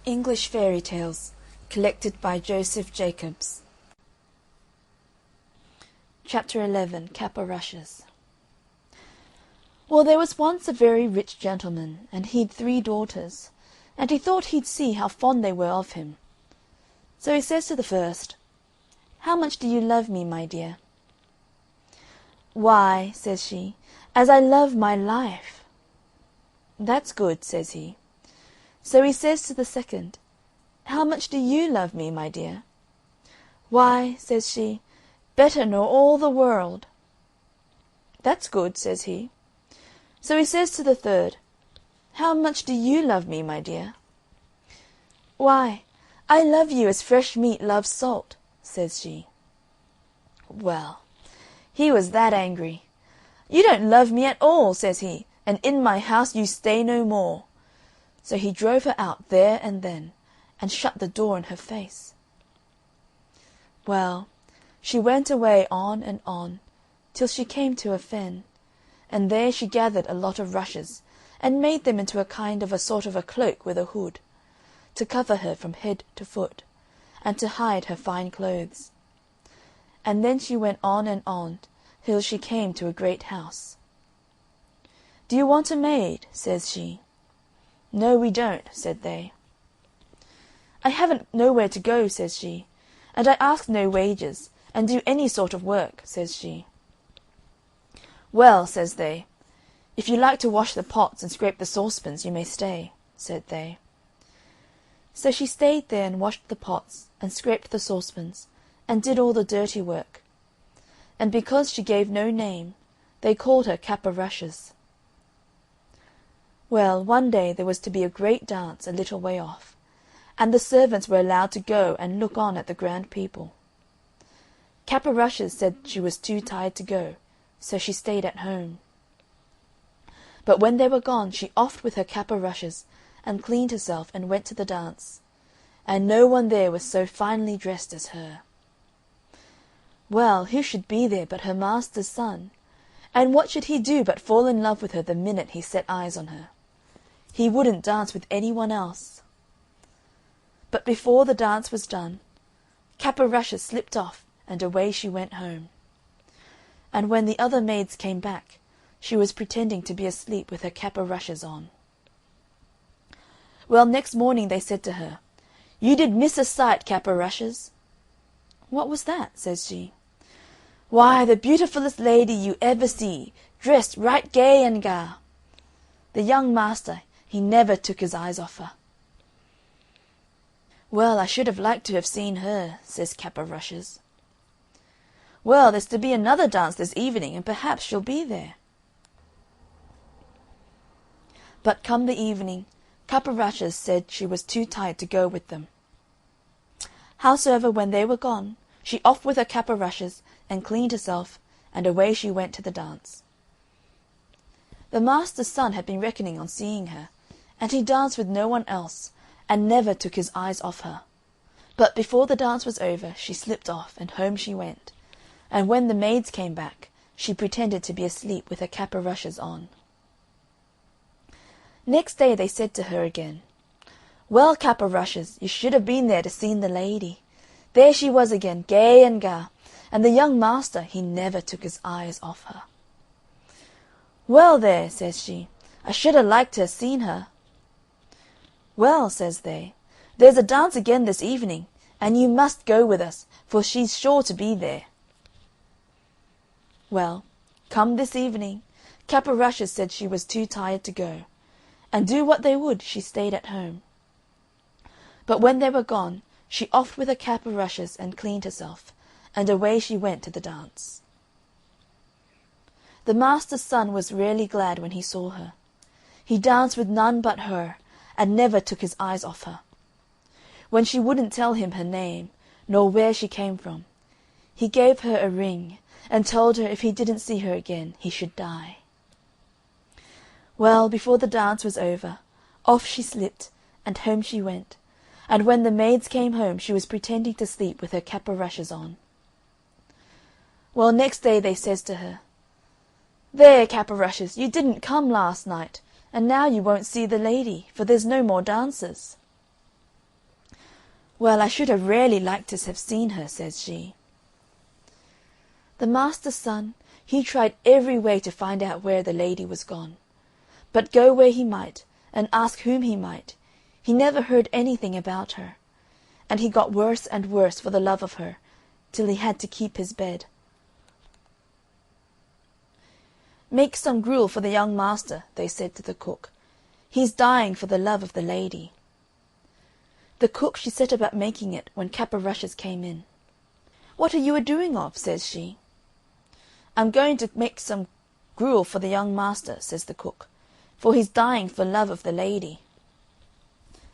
English Fairy Tales, collected by Joseph Jacobs. Chapter 11. Cap-o'-Rushes. Well, there was once a very rich gentleman, and he'd 3 daughters, and he thought he'd see how fond they were of him. So he says to the first, "How much do you love me, my dear?" "Why," says she, "as I love my life." "That's good," says he. So he says to the second, "How much do you love me, my dear?" "Why," says she, "better nor all the world." "That's good," says he. So he says to the third, "How much do you love me, my dear?" "Why, I love you as fresh meat loves salt," says she. Well, he was that angry. "You don't love me at all," says he, "and in my house you stay no more." So he drove her out there and then, and shut the door in her face. Well, she went away on, till she came to a fen, and there she gathered a lot of rushes, and made them into a sort of a cloak with a hood, to cover her from head to foot, and to hide her fine clothes. And then she went on, till she came to a great house. "Do you want a maid?" says she. "No, we don't," said they. "I haven't nowhere to go," says she, "and I ask no wages, and do any sort of work," says she. "Well," says they, "if you like to wash the pots and scrape the saucepans, you may stay," said they. So she stayed there and washed the pots, and scraped the saucepans, and did all the dirty work. And because she gave no name, they called her Cap-o'-Rushes. Well, one day there was to be a great dance a little way off, and the servants were allowed to go and look on at the grand people. Cap-o'-Rushes said she was too tired to go, so she stayed at home. But when they were gone, she offed with her cap-o'-rushes, and cleaned herself, and went to the dance, and no one there was so finely dressed as her. Well, who should be there but her master's son, and what should he do but fall in love with her the minute he set eyes on her. He wouldn't dance with any one else. But before the dance was done, Cap-o'-Rushes slipped off, and away she went home. And when the other maids came back, she was pretending to be asleep with her cap-o'-rushes on. Well, next morning they said to her, "You did miss a sight, Cap-o'-Rushes." "What was that?" says she. "Why, the beautifullest lady you ever see, dressed right gay and ga. The young master, he never took his eyes off her." "Well, I should have liked to have seen her," says Cap-o'-Rushes. "Well, there's to be another dance this evening, and perhaps she'll be there." But come the evening, Cap-o'-Rushes said she was too tired to go with them. Howsoever, when they were gone, she offed with her cap-o'-rushes, and cleaned herself, and away she went to the dance. The master's son had been reckoning on seeing her, and he danced with no one else, and never took his eyes off her. But before the dance was over, she slipped off, and home she went, and when the maids came back, she pretended to be asleep with her cap-o'-rushes on. Next day they said to her again, "Well, Cap-o'-Rushes, you should have been there to seen the lady. There she was again, gay and ga, and the young master, he never took his eyes off her." "Well, there," says she, "I should ha' liked to ha' seen her." "Well," says they, "there's a dance again this evening, and you must go with us, for she's sure to be there." Well, come this evening, Cap-o'-Rushes said she was too tired to go, and do what they would, she stayed at home. But when they were gone, she offed with her cap-o'-rushes, and cleaned herself, and away she went to the dance. The master's son was really glad when he saw her. He danced with none but her, and never took his eyes off her. When she wouldn't tell him her name, nor where she came from, he gave her a ring, and told her if he didn't see her again he should die. Well, before the dance was over, off she slipped, and home she went, and when the maids came home she was pretending to sleep with her cap-o'-rushes on. Well, next day they says to her, "There, Cap-o'-Rushes, you didn't come last night, and now you won't see the lady, for there's no more dances." "Well, I should have really liked to have seen her," says she. The master's son, he tried every way to find out where the lady was gone. But go where he might, and ask whom he might, he never heard anything about her, and he got worse and worse for the love of her, till he had to keep his bed. "Make some gruel for the young master," they said to the cook. "He's dying for the love of the lady." The cook she set about making it when Cap o' Rushes came in. "What are you a-doing of?" says she. "I'm going to make some gruel for the young master," says the cook, "for he's dying for love of the lady."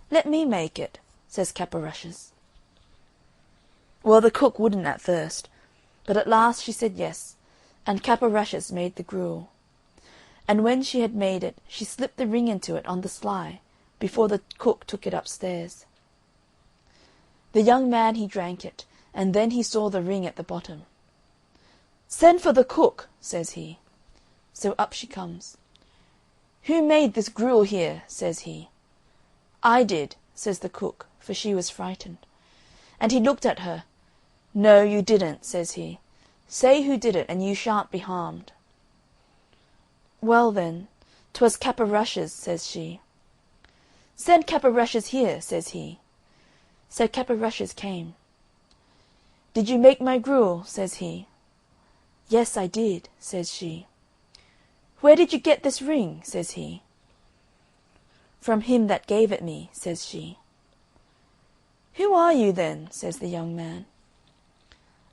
"Let me make it," says Cap o' Rushes. Well, the cook wouldn't at first, but at last she said yes, and Cap o' Rushes made the gruel. And when she had made it, she slipped the ring into it on the sly, before the cook took it upstairs. The young man he drank it, and then he saw the ring at the bottom. "Send for the cook," says he. So up she comes. "Who made this gruel here?" says he. "I did," says the cook, for she was frightened. And he looked at her. "No, you didn't," says he. "Say who did it, and you shan't be harmed." "Well, then, 'twas Cap o' Rushes," says she. "Send Cap o' Rushes here," says he. So Cap o' Rushes came. "Did you make my gruel?" says he. "Yes, I did," says she. "Where did you get this ring?" says he. "From him that gave it me," says she. "Who are you, then?" says the young man.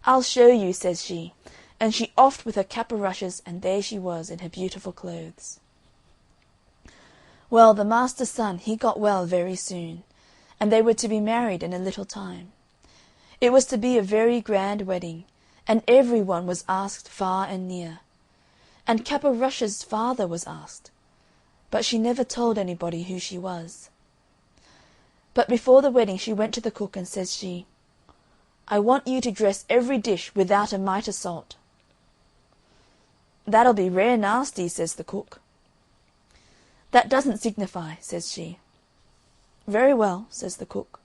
"I'll show you," says she, and she offed with her Cap o' Rushes, and there she was in her beautiful clothes. Well, the master's son he got well very soon, and they were to be married in a little time. It was to be a very grand wedding, and every one was asked far and near. And Cap o' Rushes' father was asked, but she never told anybody who she was. But before the wedding she went to the cook, and says she, "I want you to dress every dish without a mite o' salt." "That'll be rare nasty," says the cook. "That doesn't signify," says she. "Very well," says the cook.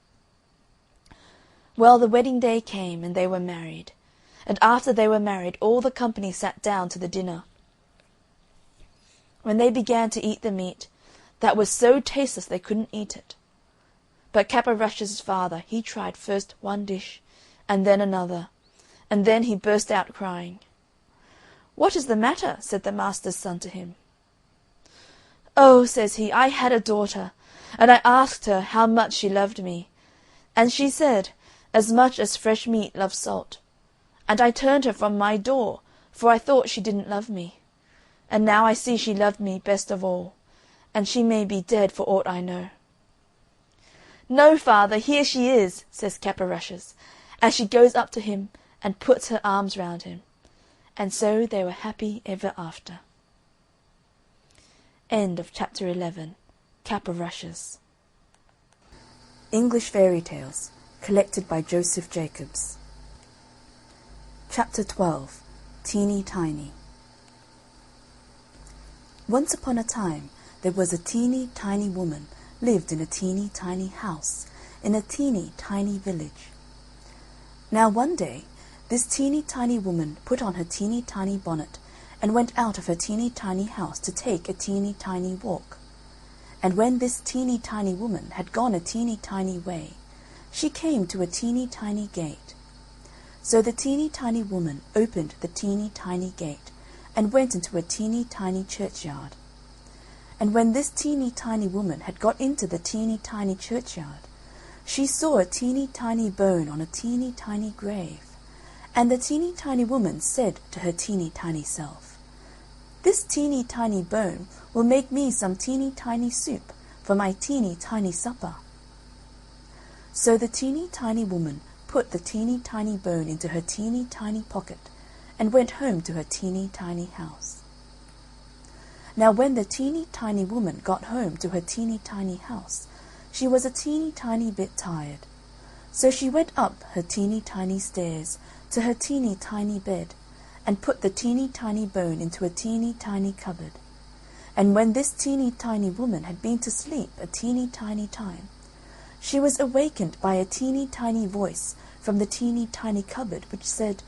Well, the wedding day came, and they were married. And after they were married all the company sat down to the dinner. When they began to eat the meat, that was so tasteless they couldn't eat it. But Cap o' Rushes' father he tried first one dish, and then another, and then he burst out crying. "What is the matter?" said the master's son to him. "Oh," says he, "I had a daughter, and I asked her how much she loved me, and she said, as much as fresh meat loves salt, and I turned her from my door, for I thought she didn't love me, and now I see she loved me best of all, and she may be dead for aught I know." "No, father, here she is," says Cap o' Rushes, as she goes up to him and puts her arms round him, and so they were happy ever after. End of chapter 11. Cap o' Rushes. English Fairy Tales, collected by Joseph Jacobs. Chapter 12. Teeny Tiny. Once upon a time there was a teeny tiny woman lived in a teeny tiny house in a teeny tiny village. Now one day this teeny tiny woman put on her teeny tiny bonnet and went out of her teeny tiny house to take a teeny tiny walk. And when this teeny tiny woman had gone a teeny tiny way, she came to a teeny tiny gate. So the teeny tiny woman opened the teeny tiny gate and went into a teeny tiny churchyard. And when this teeny tiny woman had got into the teeny tiny churchyard, she saw a teeny tiny bone on a teeny tiny grave. And the teeny tiny woman said to her teeny tiny self, "This teeny tiny bone will make me some teeny tiny soup for my teeny tiny supper." So the teeny tiny woman put the teeny tiny bone into her teeny tiny pocket and went home to her teeny tiny house. Now when the teeny tiny woman got home to her teeny tiny house, she was a teeny tiny bit tired. So she went up her teeny tiny stairs to her teeny tiny bed and put the teeny tiny bone into a teeny tiny cupboard. And when this teeny tiny woman had been to sleep a teeny tiny time, she was awakened by a teeny-tiny voice from the teeny-tiny cupboard which said,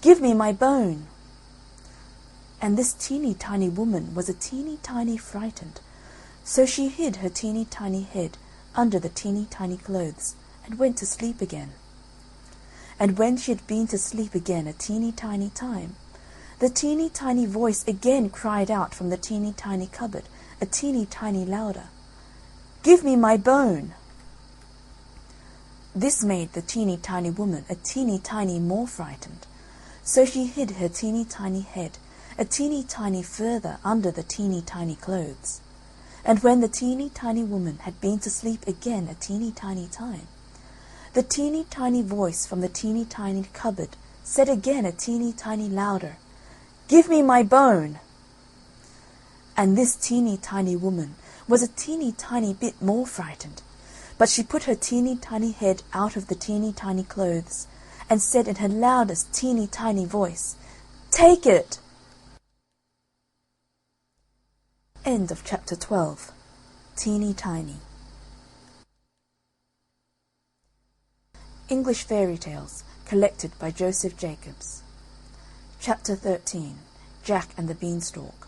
"Give me my bone!" And this teeny-tiny woman was a teeny-tiny frightened, so she hid her teeny-tiny head under the teeny-tiny clothes and went to sleep again. And when she had been to sleep again a teeny-tiny time, the teeny-tiny voice again cried out from the teeny-tiny cupboard, a teeny-tiny louder, "Give me my bone!" This made the teeny-tiny woman a teeny-tiny more frightened, so she hid her teeny-tiny head a teeny-tiny further under the teeny-tiny clothes. And when the teeny-tiny woman had been to sleep again a teeny-tiny time, the teeny-tiny voice from the teeny-tiny cupboard said again a teeny-tiny louder, "Give me my bone!" And this teeny-tiny woman was a teeny-tiny bit more frightened, but she put her teeny-tiny head out of the teeny-tiny clothes and said in her loudest teeny-tiny voice, "Take it!" End of chapter 12. Teeny Tiny. English Fairy Tales, collected by Joseph Jacobs. Chapter 13. Jack and the Beanstalk.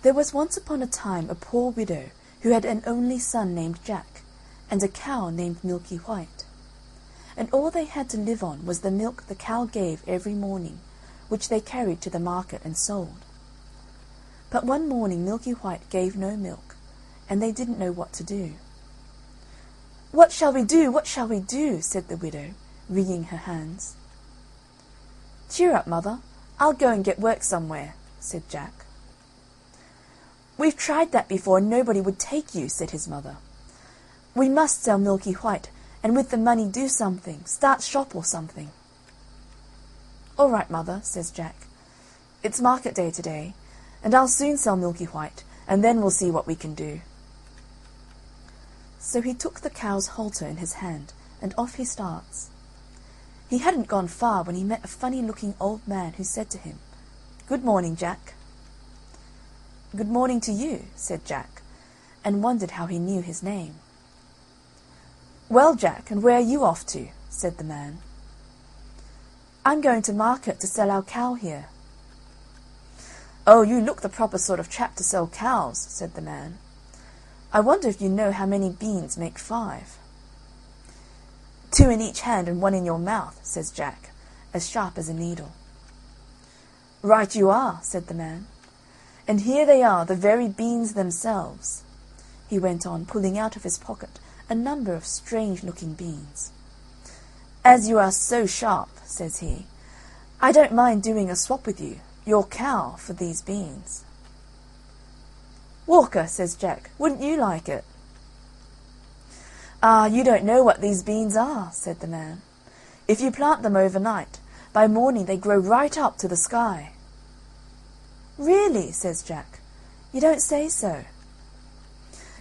There was once upon a time a poor widow who had an only son named Jack, and a cow named Milky White. And all they had to live on was the milk the cow gave every morning, which they carried to the market and sold. But one morning Milky White gave no milk, and they didn't know what to do. "What shall we do? What shall we do?" said the widow, wringing her hands. "Cheer up, mother. I'll go and get work somewhere," said Jack. "We've tried that before, and nobody would take you," said his mother. "We must sell Milky White, and with the money do something, start shop or something." "All right, mother," says Jack. "It's market day today, and I'll soon sell Milky White, and then we'll see what we can do." So he took the cow's halter in his hand, and off he starts. He hadn't gone far when he met a funny-looking old man who said to him, "Good morning, Jack." "Good morning to you," said Jack, and wondered how he knew his name. "Well, Jack, and where are you off to?" said the man. "I'm going to market to sell our cow here." "Oh, you look the proper sort of chap to sell cows," said the man. "I wonder if you know how many beans make 5?" "2 in each hand and 1 in your mouth," says Jack, as sharp as a needle. "Right you are," said the man. "And here they are, the very beans themselves," he went on, pulling out of his pocket a number of strange-looking beans. "As you are so sharp," says he, "I don't mind doing a swap with you, your cow, for these beans." "Walker," says Jack, "wouldn't you like it?" "Ah, you don't know what these beans are," said the man. "If you plant them overnight, by morning they grow right up to the sky." "Really?" says Jack. "You don't say so."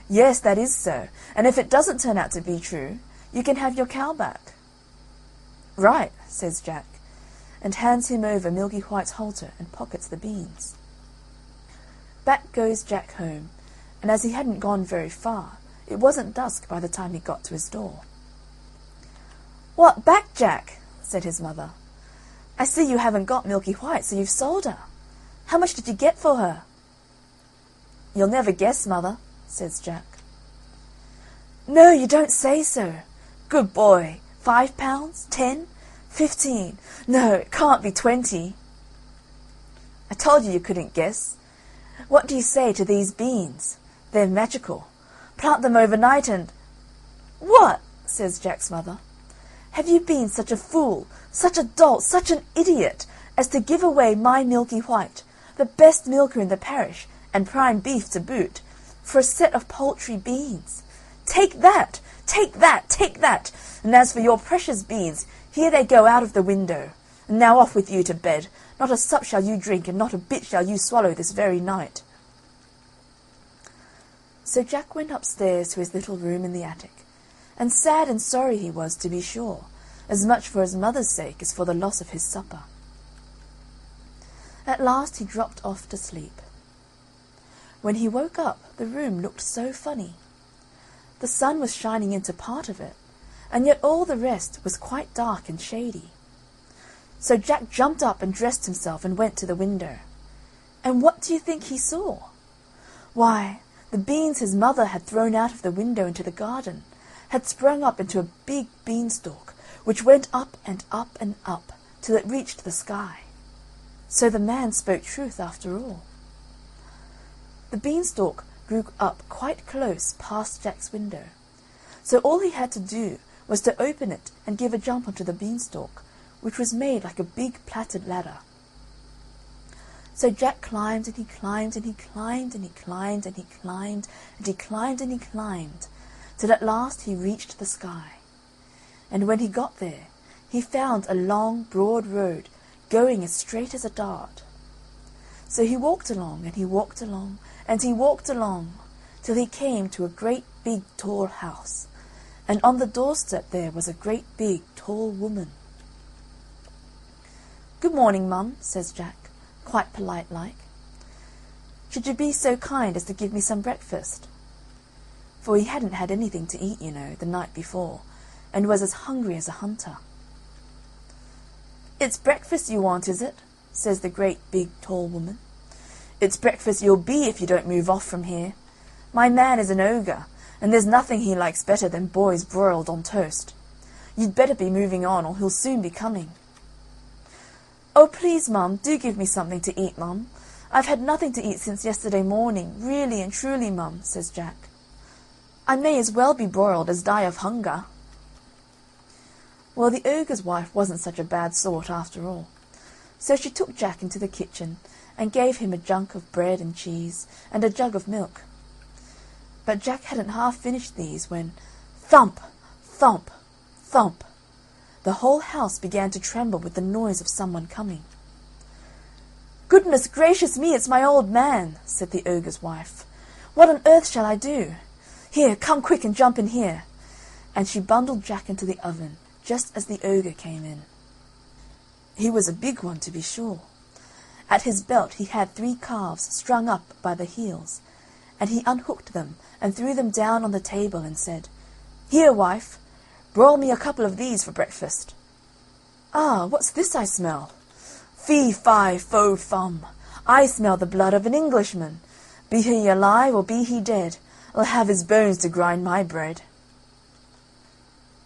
"Yes, that is so, and if it doesn't turn out to be true, you can have your cow back." "Right," says Jack, and hands him over Milky White's halter and pockets the beans. Back goes Jack home, and as he hadn't gone very far, it wasn't dusk by the time he got to his door. "What, back, Jack?" said his mother. "I see you haven't got Milky White, so you've sold her. How much did you get for her?" "You'll never guess, mother," says Jack. "No, you don't say so. Good boy. 5 pounds? 10? 15? No, it can't be 20. "I told you couldn't guess. What do you say to these beans? They're magical. Plant them overnight and—" "What?" says Jack's mother. "Have you been such a fool, such a dolt, such an idiot, as to give away my Milky White, the best milker in the parish, and prime beef to boot, for a set of paltry beans? Take that! Take that! Take that! And as for your precious beans, here they go out of the window. And now off with you to bed. Not a sup shall you drink, and not a bit shall you swallow this very night." So Jack went upstairs to his little room in the attic, and sad and sorry he was, to be sure, as much for his mother's sake as for the loss of his supper. At last he dropped off to sleep. When he woke up, the room looked so funny. The sun was shining into part of it, and yet all the rest was quite dark and shady. So Jack jumped up and dressed himself and went to the window. And what do you think he saw? Why, the beans his mother had thrown out of the window into the garden had sprung up into a big beanstalk, which went up and up and up till it reached the sky. So the man spoke truth after all. The beanstalk grew up quite close past Jack's window, so all he had to do was to open it and give a jump onto the beanstalk, which was made like a big plaited ladder. So Jack climbed and he climbed and he climbed and he climbed and he climbed and he climbed and he climbed, till at last he reached the sky. And when he got there, he found a long, broad road going as straight as a dart. So he walked along and he walked along and he walked along, till he came to a great big tall house, and on the doorstep there was a great big tall woman. "Good morning, Mum," says Jack, quite polite-like. "Should you be so kind as to give me some breakfast?" For he hadn't had anything to eat, you know, the night before, and was as hungry as a hunter. "It's breakfast you want, is it?" says the great big tall woman. "It's breakfast you'll be if you don't move off from here. My man is an ogre, and there's nothing he likes better than boys broiled on toast. You'd better be moving on, or he'll soon be coming." "Oh, please, Mum, do give me something to eat, Mum. I've had nothing to eat since yesterday morning, really and truly, Mum," says Jack. "I may as well be broiled as die of hunger." Well, the ogre's wife wasn't such a bad sort after all, so she took Jack into the kitchen and gave him a junk of bread and cheese and a jug of milk. But Jack hadn't half finished these when, thump, thump, thump, the whole house began to tremble with the noise of someone coming. "Goodness gracious me, it's my old man," said the ogre's wife. "What on earth shall I do? Here, come quick and jump in here." And she bundled Jack into the oven just as the ogre came in. He was a big one, to be sure. At his belt he had 3 calves strung up by the heels, and he unhooked them and threw them down on the table and said, "Here, wife, broil me a couple of these for breakfast." "Ah, what's this I smell? Fee, fi, fo, fum, I smell the blood of an Englishman. Be he alive or be he dead, I'll have his bones to grind my bread."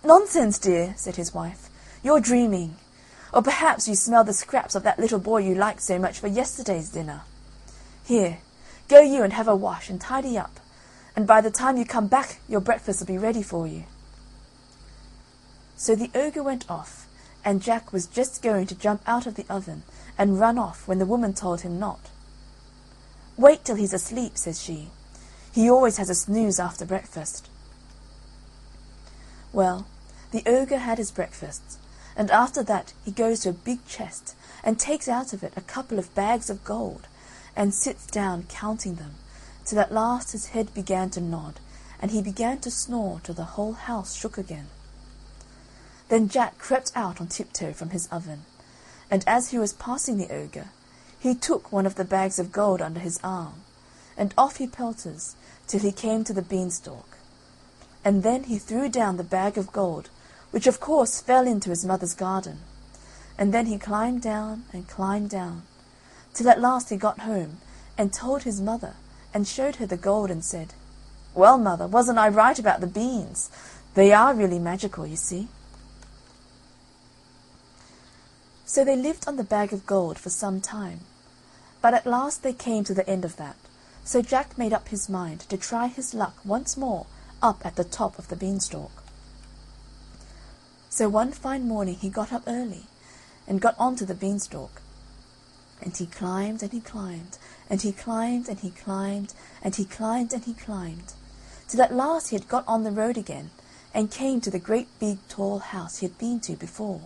"Nonsense, dear," said his wife, "you're dreaming. Or perhaps you smell the scraps of that little boy you liked so much for yesterday's dinner. Here, go you and have a wash and tidy up, and by the time you come back your breakfast will be ready for you." So the ogre went off, and Jack was just going to jump out of the oven and run off when the woman told him not. "Wait till he's asleep," says she. "He always has a snooze after breakfast." Well, the ogre had his breakfast, and after that he goes to a big chest and takes out of it a couple of bags of gold, and sits down counting them, till at last his head began to nod, and he began to snore till the whole house shook again. Then Jack crept out on tiptoe from his oven, and as he was passing the ogre, he took one of the bags of gold under his arm, and off he pelters till he came to the beanstalk. And then he threw down the bag of gold, which of course fell into his mother's garden, and then he climbed down, till at last he got home, and told his mother, and showed her the gold, and said, "Well, mother, wasn't I right about the beans? They are really magical, you see." So they lived on the bag of gold for some time, but at last they came to the end of that, so Jack made up his mind to try his luck once more up at the top of the beanstalk. So one fine morning he got up early, and got on to the beanstalk, and he climbed and he climbed, and he climbed and he climbed, and he climbed and he climbed, till at last he had got on the road again, and came to the great big tall house he had been to before.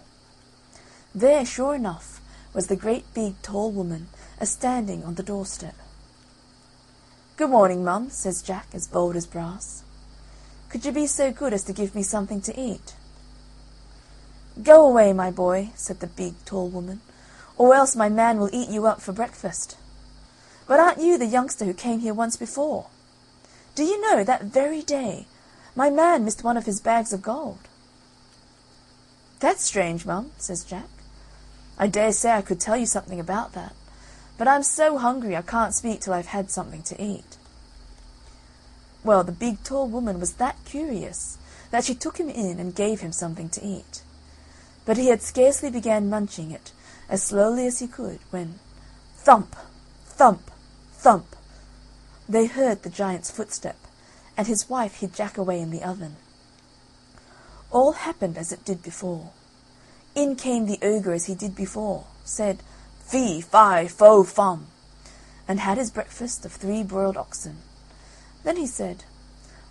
There, sure enough, was the great big tall woman a-standing on the doorstep. "Good morning, Mum," says Jack, as bold as brass. "Could you be so good as to give me something to eat?" "Go away, my boy," said the big tall woman, "or else my man will eat you up for breakfast. But aren't you the youngster who came here once before? Do you know, that very day "My man missed one of his bags of gold." "That's strange, Mum," says Jack. "I dare say I could tell you something about that, but I'm so hungry I can't speak till I've had something to eat." Well, the big tall woman was that curious that she took him in and gave him something to eat. But he had scarcely began munching it, as slowly as he could, when thump, thump, thump, they heard the giant's footstep, and his wife hid Jack away in the oven. All happened as it did before. In came the ogre as he did before, said, "Fee, fi, fo, fum," and had his breakfast of 3 broiled oxen. Then he said,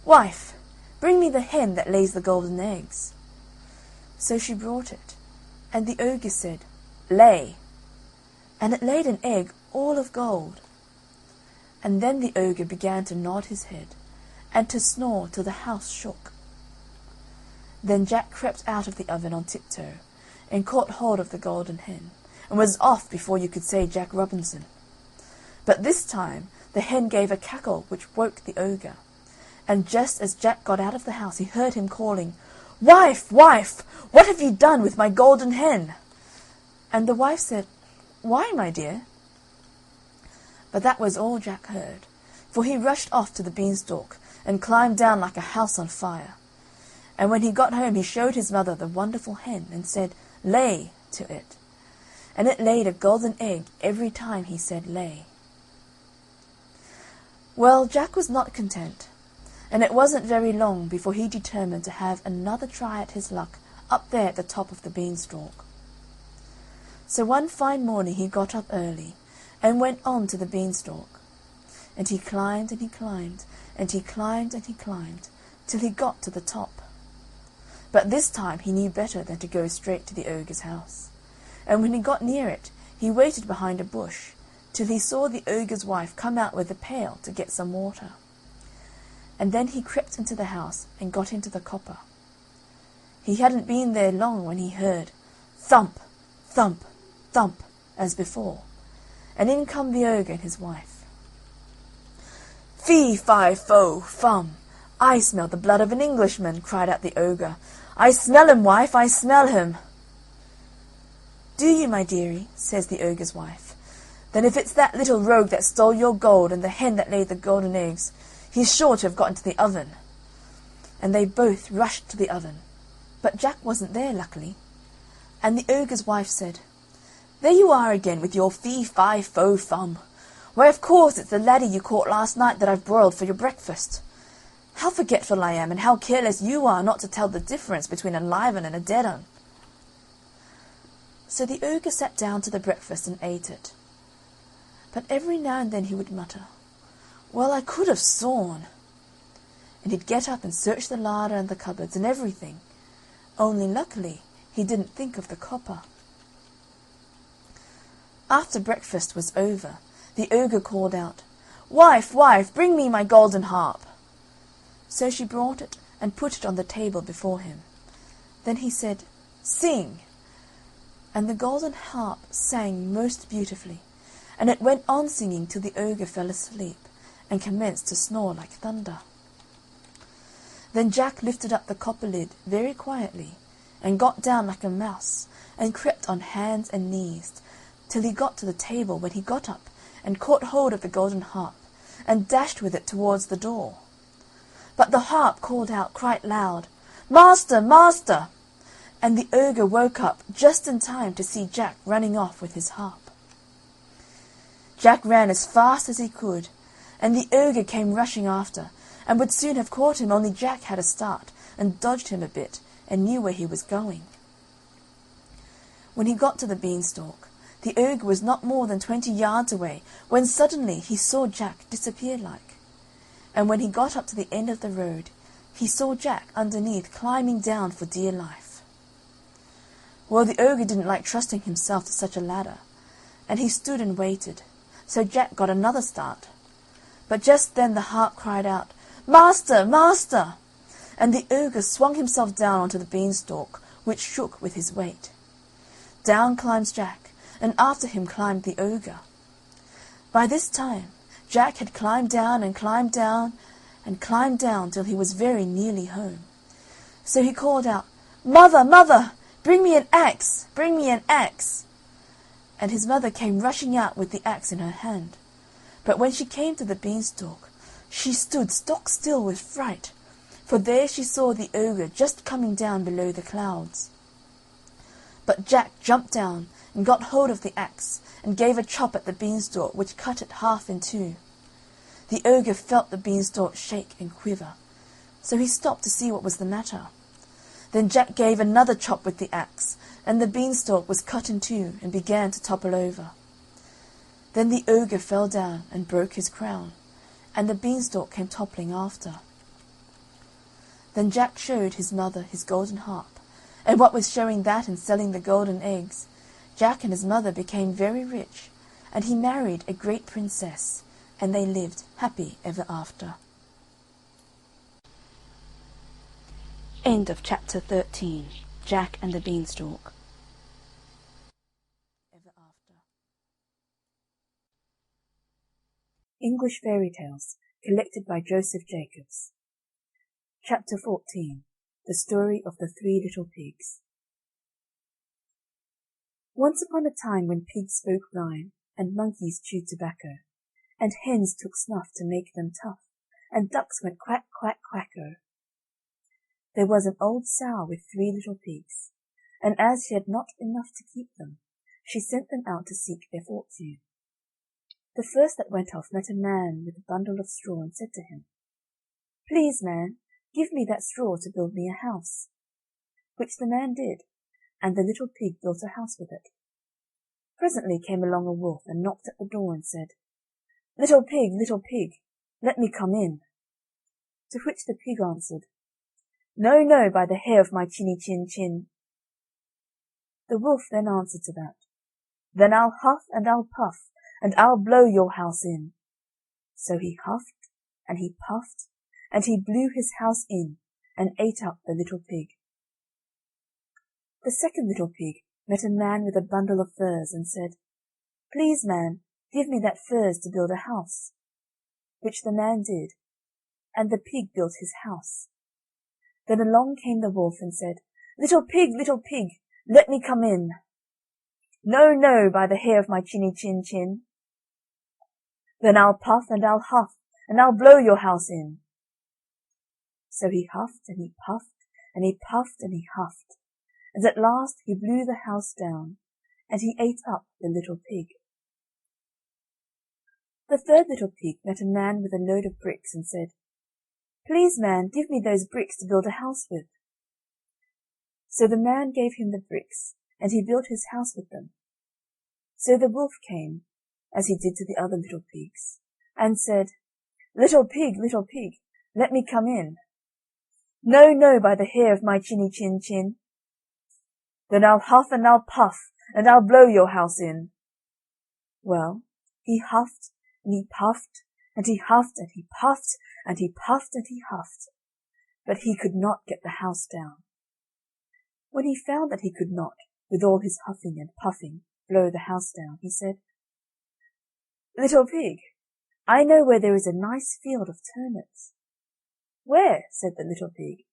"Wife, bring me the hen that lays the golden eggs." So she brought it, and the ogre said, "Lay," and it laid an egg all of gold. And then the ogre began to nod his head, and to snore till the house shook. Then Jack crept out of the oven on tiptoe, and caught hold of the golden hen, and was off before you could say Jack Robinson. But this time the hen gave a cackle which woke the ogre, and just as Jack got out of the house he heard him calling, "Wife, wife, what have you done with my golden hen?" And the wife said, "Why, my dear?" But that was all Jack heard, for he rushed off to the beanstalk, and climbed down like a house on fire. And when he got home he showed his mother the wonderful hen, and said, "Lay," to it. And it laid a golden egg every time he said lay. Well, Jack was not content, and it wasn't very long before he determined to have another try at his luck up there at the top of the beanstalk. So one fine morning he got up early, and went on to the beanstalk. And he climbed, and he climbed, and he climbed, and he climbed, till he got to the top. But this time he knew better than to go straight to the ogre's house. And when he got near it, he waited behind a bush, till he saw the ogre's wife come out with a pail to get some water. And then he crept into the house, and got into the copper. He hadn't been there long when he heard thump, thump, thump, as before, and in come the ogre and his wife. "Fee, fi, fo, fum, I smell the blood of an Englishman," cried out the ogre. "I smell him, wife, I smell him." "Do you, my dearie?" says the ogre's wife. "Then if it's that little rogue that stole your gold, and the hen that laid the golden eggs, he's sure to have got into the oven." And they both rushed to the oven, but Jack wasn't there, luckily. And the ogre's wife said, "There you are again with your fee, fi, fo, fum. Why, of course it's the laddie you caught last night that I've broiled for your breakfast. How forgetful I am, and how careless you are not to tell the difference between a live un and a dead un." So the ogre sat down to the breakfast and ate it. But every now and then he would mutter, "Well, I could have sworn," and he'd get up and search the larder and the cupboards and everything, only luckily he didn't think of the copper. After breakfast was over, the ogre called out, "Wife, wife, bring me my golden harp." So she brought it and put it on the table before him. Then he said, "Sing," and the golden harp sang most beautifully, and it went on singing till the ogre fell asleep, and commenced to snore like thunder. Then Jack lifted up the copper lid very quietly, and got down like a mouse, and crept on hands and knees, till he got to the table, when he got up, and caught hold of the golden harp, and dashed with it towards the door. But the harp called out quite loud, "Master, master!" and the ogre woke up just in time to see Jack running off with his harp. Jack ran as fast as he could, and the ogre came rushing after, and would soon have caught him, only Jack had a start, and dodged him a bit, and knew where he was going. When he got to the beanstalk, the ogre was not more than 20 yards away, when suddenly he saw Jack disappear like. And when he got up to the end of the road, he saw Jack underneath climbing down for dear life. Well, the ogre didn't like trusting himself to such a ladder, and he stood and waited, so Jack got another start. But just then the harp cried out, "Master, master!" and the ogre swung himself down onto the beanstalk, which shook with his weight. Down climbs Jack, and after him climbed the ogre. By this time Jack had climbed down, and climbed down till he was very nearly home. So he called out, "Mother, mother, bring me an axe, bring me an axe." And his mother came rushing out with the axe in her hand. But when she came to the beanstalk, she stood stock still with fright, for there she saw the ogre just coming down below the clouds. But Jack jumped down and got hold of the axe, and gave a chop at the beanstalk, which cut it half in two. The ogre felt the beanstalk shake and quiver, so he stopped to see what was the matter. Then Jack gave another chop with the axe, and the beanstalk was cut in two and began to topple over. Then the ogre fell down and broke his crown, and the beanstalk came toppling after. Then Jack showed his mother his golden harp, and what with showing that and selling the golden eggs, Jack and his mother became very rich, and he married a great princess, and they lived happy ever after. End of chapter 13. Jack and the Beanstalk. Ever after. English Fairy Tales, collected by Joseph Jacobs. Chapter 14. The Story of the Three Little Pigs. Once upon a time when pigs spoke rhyme, and monkeys chewed tobacco, and hens took snuff to make them tough, and ducks went quack, quack, quacko. There was an old sow with 3 little pigs, and as she had not enough to keep them, she sent them out to seek their fortune. The first that went off met a man with a bundle of straw, and said to him, "Please, man, give me that straw to build me a house." Which the man did, and the little pig built a house with it. Presently came along a wolf, and knocked at the door, and said, little pig, let me come in." To which the pig answered, "No, no, by the hair of my chinny chin chin." The wolf then answered to that, "Then I'll huff and I'll puff, and I'll blow your house in." So he huffed, and he puffed, and he blew his house in, and ate up the little pig. The second little pig met a man with a bundle of furs, and said, "Please, man, give me that furs to build a house." Which the man did, and the pig built his house. Then along came the wolf, and said, little pig, let me come in." "No, no, by the hair of my chinny chin chin." "Then I'll puff and I'll huff, and I'll blow your house in." So he huffed, and he puffed, and he puffed, and he huffed, and at last he blew the house down, and he ate up the little pig. The third little pig met a man with a load of bricks, and said, "Please, man, give me those bricks to build a house with." So the man gave him the bricks, and he built his house with them. So the wolf came, as he did to the other little pigs, and said, little pig, let me come in." "No, no, by the hair of my chinny chin chin." "Then I'll huff and I'll puff, and I'll blow your house in." Well, he huffed, and he puffed, and he huffed, and he puffed, and he puffed, and he huffed, but he could not get the house down. When he found that he could not, with all his huffing and puffing, blow the house down, he said, "Little pig, I know where there is a nice field of turnips." "Where?" said the little pig.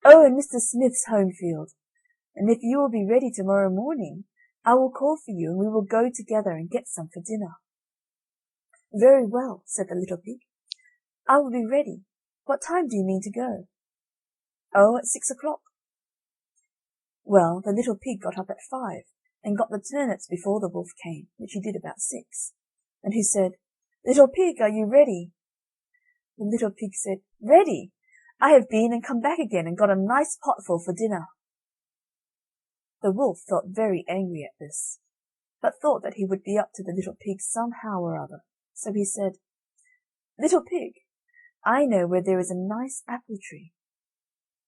"Oh, in Mr. Smith's home field, and if you will be ready tomorrow morning, I will call for you, and we will go together and get some for dinner." "Very well," said the little pig. "I will be ready. What time do you mean to go?" "Oh, at 6 o'clock." Well, the little pig got up at 5, and got the turnips before the wolf came, which he did about 6, and he said, "Little pig, are you ready?" The little pig said, "Ready! I have been and come back again, and got a nice potful for dinner." The wolf felt very angry at this, but thought that he would be up to the little pig somehow or other, so he said, "Little pig, I know where there is a nice apple tree."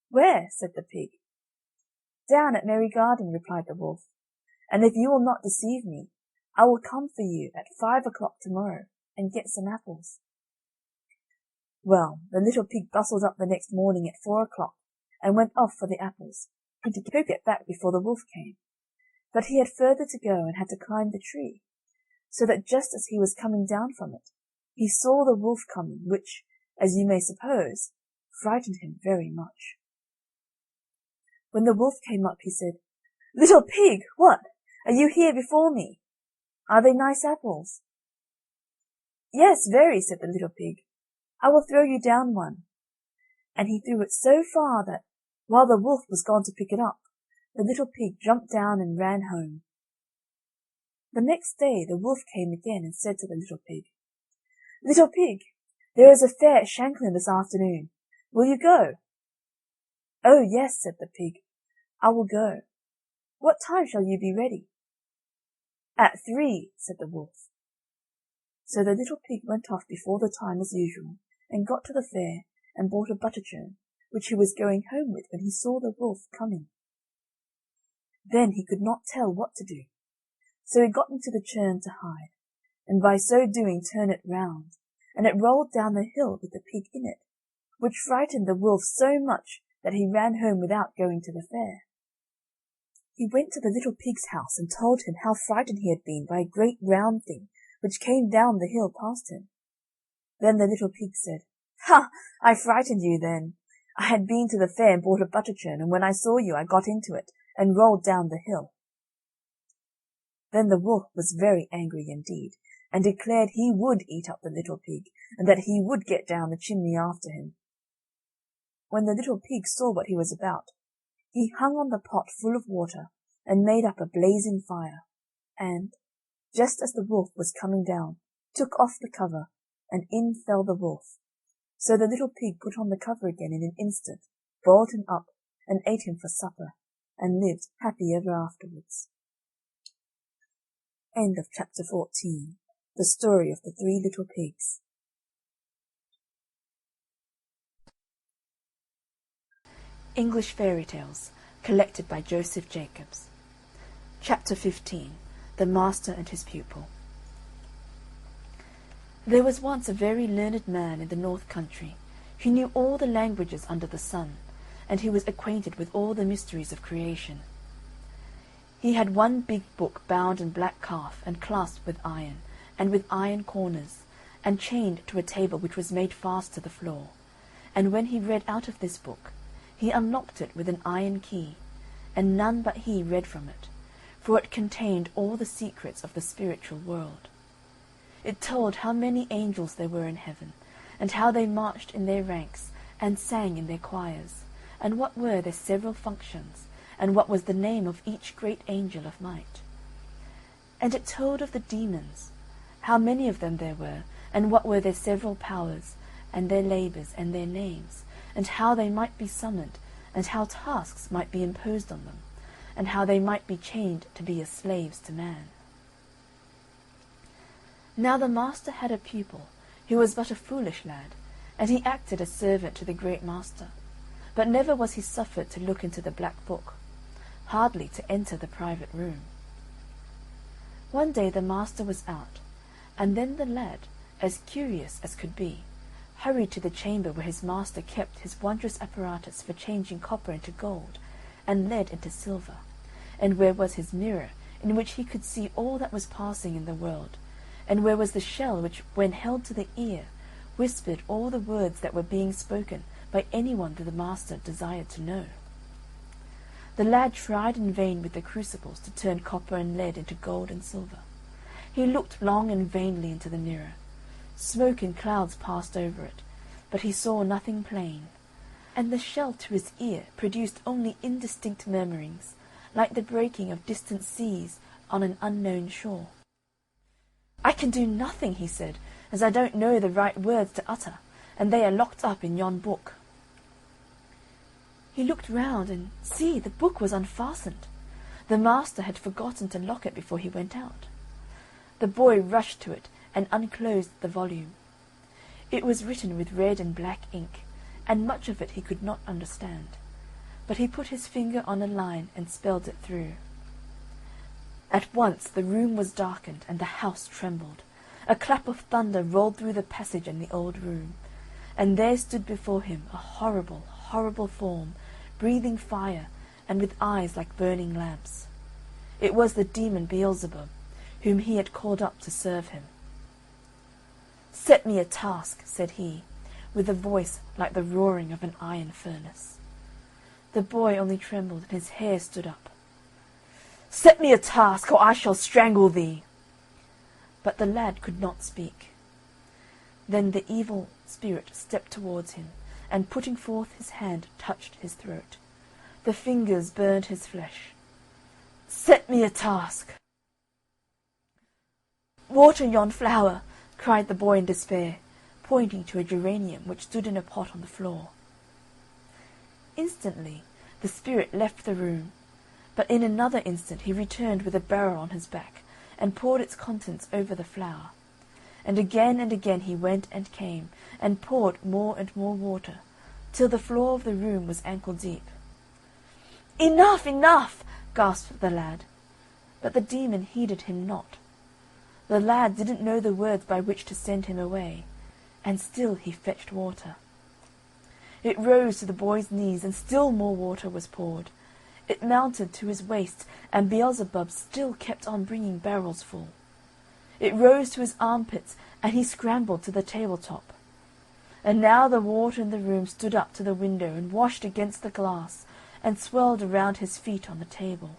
"Where?" said the pig. "Down at Merry Garden," replied the wolf, "and if you will not deceive me, I will come for you at 5 o'clock tomorrow, and get some apples." Well, the little pig bustled up the next morning at 4 o'clock, and went off for the apples, and to get back before the wolf came. But he had further to go, and had to climb the tree, so that just as he was coming down from it, he saw the wolf coming, which, as you may suppose, frightened him very much. When the wolf came up, he said, "Little pig, what? Are you here before me? Are they nice apples?" "Yes, very," said the little pig. "I will throw you down one." And he threw it so far that, while the wolf was gone to pick it up, the little pig jumped down and ran home. The next day the wolf came again and said to the little pig, "Little pig, there is a fair at Shanklin this afternoon. Will you go?" "Oh, yes," said the pig, "I will go. What time shall you be ready?" "At 3," said the wolf. So the little pig went off before the time as usual, and got to the fair, and bought a butter churn, which he was going home with when he saw the wolf coming. Then he could not tell what to do, so he got into the churn to hide, and by so doing turned it round, and it rolled down the hill with the pig in it, which frightened the wolf so much that he ran home without going to the fair. He went to the little pig's house and told him how frightened he had been by a great round thing which came down the hill past him. Then the little pig said, "Ha! I frightened you then. I had been to the fair and bought a butter churn, and when I saw you I got into it, and rolled down the hill." Then the wolf was very angry indeed, and declared he would eat up the little pig, and that he would get down the chimney after him. When the little pig saw what he was about, he hung on the pot full of water, and made up a blazing fire, and, just as the wolf was coming down, took off the cover, and in fell the wolf. So the little pig put on the cover again in an instant, boiled him up, and ate him for supper, and lived happy ever afterwards. End of chapter 14. The story of the 3 little pigs. English Fairy Tales, collected by Joseph Jacobs. Chapter 15. The Master and His Pupil. There was once a very learned man in the North Country, who knew all the languages under the sun, and who was acquainted with all the mysteries of creation. He had one big book bound in black calf and clasped with iron, and with iron corners, and chained to a table which was made fast to the floor, and when he read out of this book, he unlocked it with an iron key, and none but he read from it, for it contained all the secrets of the spiritual world. It told how many angels there were in heaven, and how they marched in their ranks, and sang in their choirs, and what were their several functions, and what was the name of each great angel of might. And it told of the demons, how many of them there were, and what were their several powers, and their labours, and their names, and how they might be summoned, and how tasks might be imposed on them, and how they might be chained to be as slaves to man. Now the master had a pupil, who was but a foolish lad, and he acted as servant to the great master, but never was he suffered to look into the black book, hardly to enter the private room. One day the master was out, and then the lad, as curious as could be, hurried to the chamber where his master kept his wondrous apparatus for changing copper into gold, and lead into silver, and where was his mirror, in which he could see all that was passing in the world, and where was the shell which, when held to the ear, whispered all the words that were being spoken by anyone that the master desired to know. The lad tried in vain with the crucibles to turn copper and lead into gold and silver. He looked long and vainly into the mirror. Smoke and clouds passed over it, but he saw nothing plain, and the shell to his ear produced only indistinct murmurings, like the breaking of distant seas on an unknown shore. "I can do nothing," he said, "as I don't know the right words to utter, and they are locked up in yon book." He looked round, and see, the book was unfastened. The master had forgotten to lock it before he went out. The boy rushed to it, and unclosed the volume. It was written with red and black ink, and much of it he could not understand, but he put his finger on a line and spelled it through. At once the room was darkened, and the house trembled. A clap of thunder rolled through the passage and the old room, and there stood before him a horrible, horrible form, breathing fire, and with eyes like burning lamps. It was the demon Beelzebub, whom he had called up to serve him. "Set me a task," said he. with a voice like the roaring of an iron furnace. The boy only trembled, and his hair stood up. "Set me a task, or I shall strangle thee!" But the lad could not speak. Then the evil spirit stepped towards him, and putting forth his hand touched his throat. The fingers burned his flesh. "Set me a task!" "Water yon flower!" cried the boy in despair, pointing to a geranium which stood in a pot on the floor. Instantly the spirit left the room, but in another instant he returned with a barrel on his back, and poured its contents over the flower. And again he went and came, and poured more and more water, till the floor of the room was ankle deep. "Enough, enough!" gasped the lad. But the demon heeded him not. The lad didn't know the words by which to send him away, and still he fetched water. It rose to the boy's knees, and still more water was poured. It mounted to his waist, and Beelzebub still kept on bringing barrels full. It rose to his armpits, and he scrambled to the table-top. And now the water in the room stood up to the window, and washed against the glass, and swirled around his feet on the table.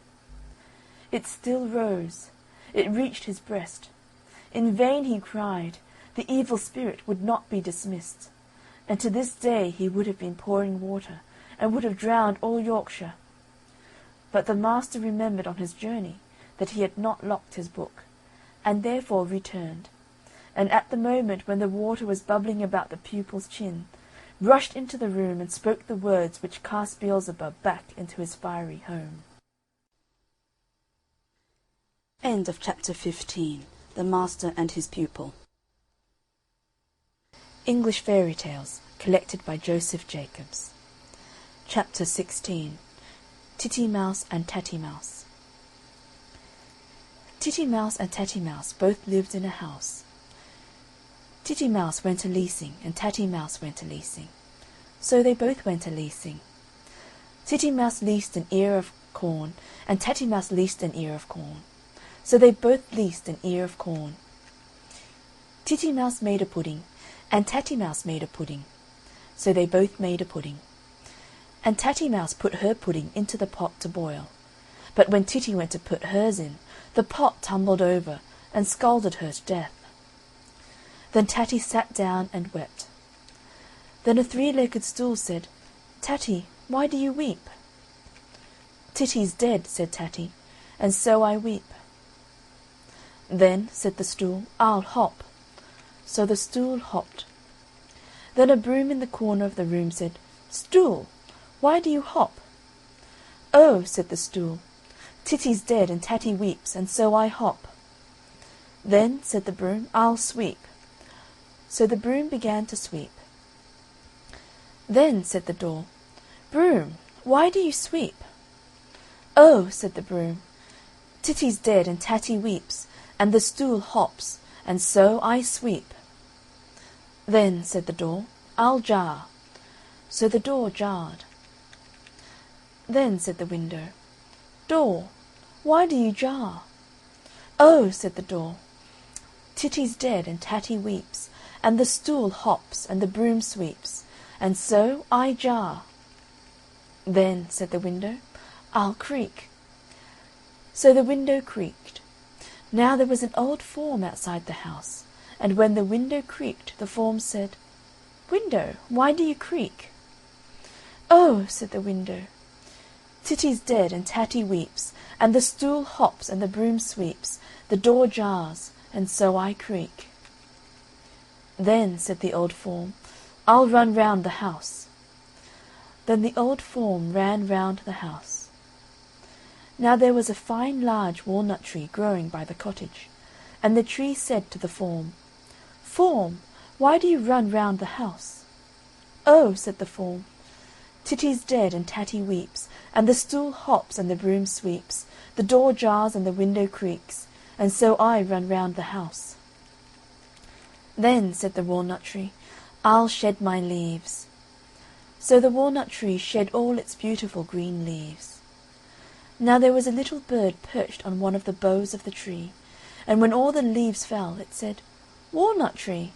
It still rose. It reached his breast. In vain he cried. The evil spirit would not be dismissed, and to this day he would have been pouring water, and would have drowned all Yorkshire. But the master remembered on his journey that he had not locked his book, and therefore returned, and at the moment when the water was bubbling about the pupil's chin, rushed into the room and spoke the words which cast Beelzebub back into his fiery home. End of chapter 15. The Master and His Pupil. English Fairy Tales, collected by Joseph Jacobs. Chapter 16. Titty Mouse and Tatty Mouse. Titty Mouse and Tatty Mouse both lived in a house. Titty Mouse went a-leasing, and Tatty Mouse went a-leasing. So they both went a-leasing. Titty Mouse leased an ear of corn, and Tatty Mouse leased an ear of corn. So they both leased an ear of corn. Titty Mouse made a pudding, and Tatty Mouse made a pudding. So they both made a pudding. And Tatty Mouse put her pudding into the pot to boil. But when Titty went to put hers in, the pot tumbled over, and scalded her to death. Then Tatty sat down and wept. Then a three-legged stool said, "Tatty, why do you weep?" "Titty's dead," said Tatty, "and so I weep." "Then," said the stool, "I'll hop." So the stool hopped. Then a broom in the corner of the room said, "Stool, why do you hop?" "Oh," said the stool, "Titty's dead and Tatty weeps, and so I hop." "Then," said the broom, "I'll sweep." So the broom began to sweep. "Then," said the door, "Broom, why do you sweep?" "Oh," said the broom, "Titty's dead and Tatty weeps, and the stool hops, and so I sweep." "Then," said the door, "I'll jar." So the door jarred. Then said the window, "Door, why do you jar?" "Oh," said the door, "Titty's dead and Tatty weeps, and the stool hops, and the broom sweeps, and so I jar." "Then," said the window, "I'll creak." So the window creaked. Now there was an old form outside the house, and when the window creaked, the form said, "Window, why do you creak?" "Oh," said the window, "Titty's dead and Tatty weeps, and the stool hops, and the broom sweeps, the door jars, and so I creak." "Then," said the old form, "I'll run round the house." Then the old form ran round the house. Now there was a fine large walnut tree growing by the cottage, and the tree said to the form, "Form, why do you run round the house?" "Oh," said the form, "Titty's dead and Tatty weeps, and the stool hops and the broom sweeps, the door jars and the window creaks, and so I run round the house." "Then," said the walnut tree, "I'll shed my leaves." So the walnut tree shed all its beautiful green leaves. Now there was a little bird perched on one of the boughs of the tree, and when all the leaves fell, it said, "Walnut tree,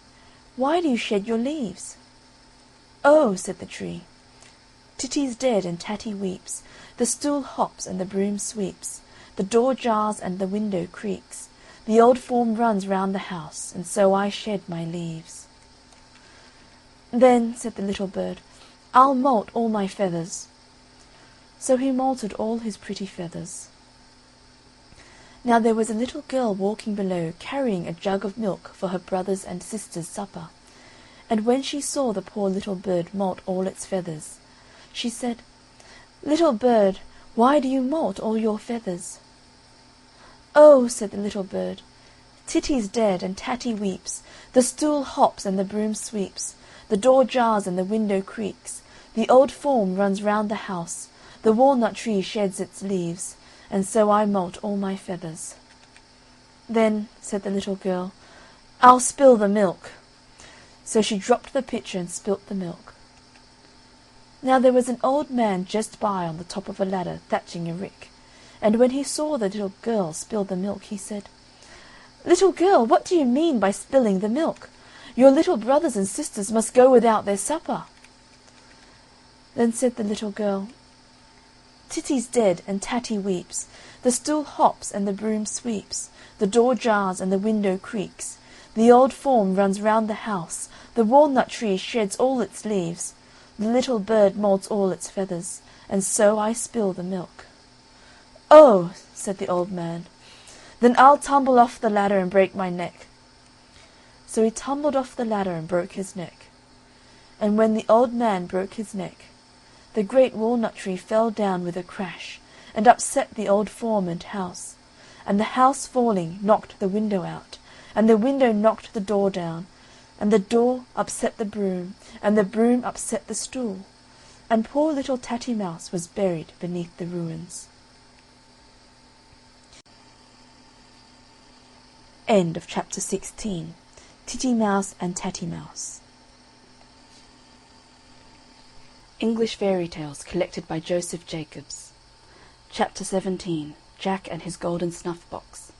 why do you shed your leaves?" "Oh," said the tree, "Titty's dead and Tatty weeps, the stool hops and the broom sweeps, the door jars and the window creaks, the old form runs round the house, and so I shed my leaves." "Then," said the little bird, "I'll moult all my feathers." So he moulted all his pretty feathers. Now there was a little girl walking below, carrying a jug of milk for her brothers' and sisters' supper, and when she saw the poor little bird moult all its feathers, she said, "Little bird, why do you moult all your feathers?" "Oh," said the little bird, "Titty's dead and Tatty weeps, the stool hops and the broom sweeps, the door jars and the window creaks, the old form runs round the house, the walnut tree sheds its leaves, and so I moult all my feathers." "Then," said the little girl, "I'll spill the milk." So she dropped the pitcher and spilt the milk. Now there was an old man just by on the top of a ladder thatching a rick, and when he saw the little girl spill the milk, he said, "Little girl, what do you mean by spilling the milk? Your little brothers and sisters must go without their supper." Then said the little girl, "Titty's dead and Tatty weeps, the stool hops and the broom sweeps, the door jars and the window creaks, the old form runs round the house, the walnut tree sheds all its leaves, the little bird moults all its feathers, and so I spill the milk." "Oh," said the old man, "then I'll tumble off the ladder and break my neck." So he tumbled off the ladder and broke his neck. And when the old man broke his neck, the great walnut tree fell down with a crash, and upset the old form and house, and the house falling knocked the window out, and the window knocked the door down, and the door upset the broom, and the broom upset the stool, and poor little Tatty Mouse was buried beneath the ruins. End of chapter 16. Titty Mouse and Tatty Mouse. English Fairy Tales collected by Joseph Jacobs. Chapter 17. Jack and his Golden Snuff Box.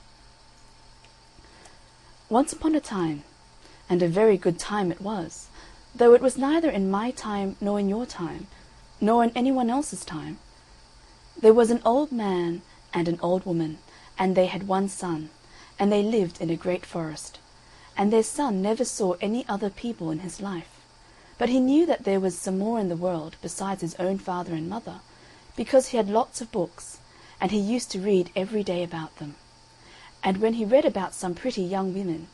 Once upon a time, and a very good time it was, though it was neither in my time nor in your time, nor in anyone else's time, there was an old man and an old woman, and they had one son, and they lived in a great forest, and their son never saw any other people in his life. But he knew that there was some more in the world besides his own father and mother, because he had lots of books, and he used to read every day about them. And when he read about some pretty young women,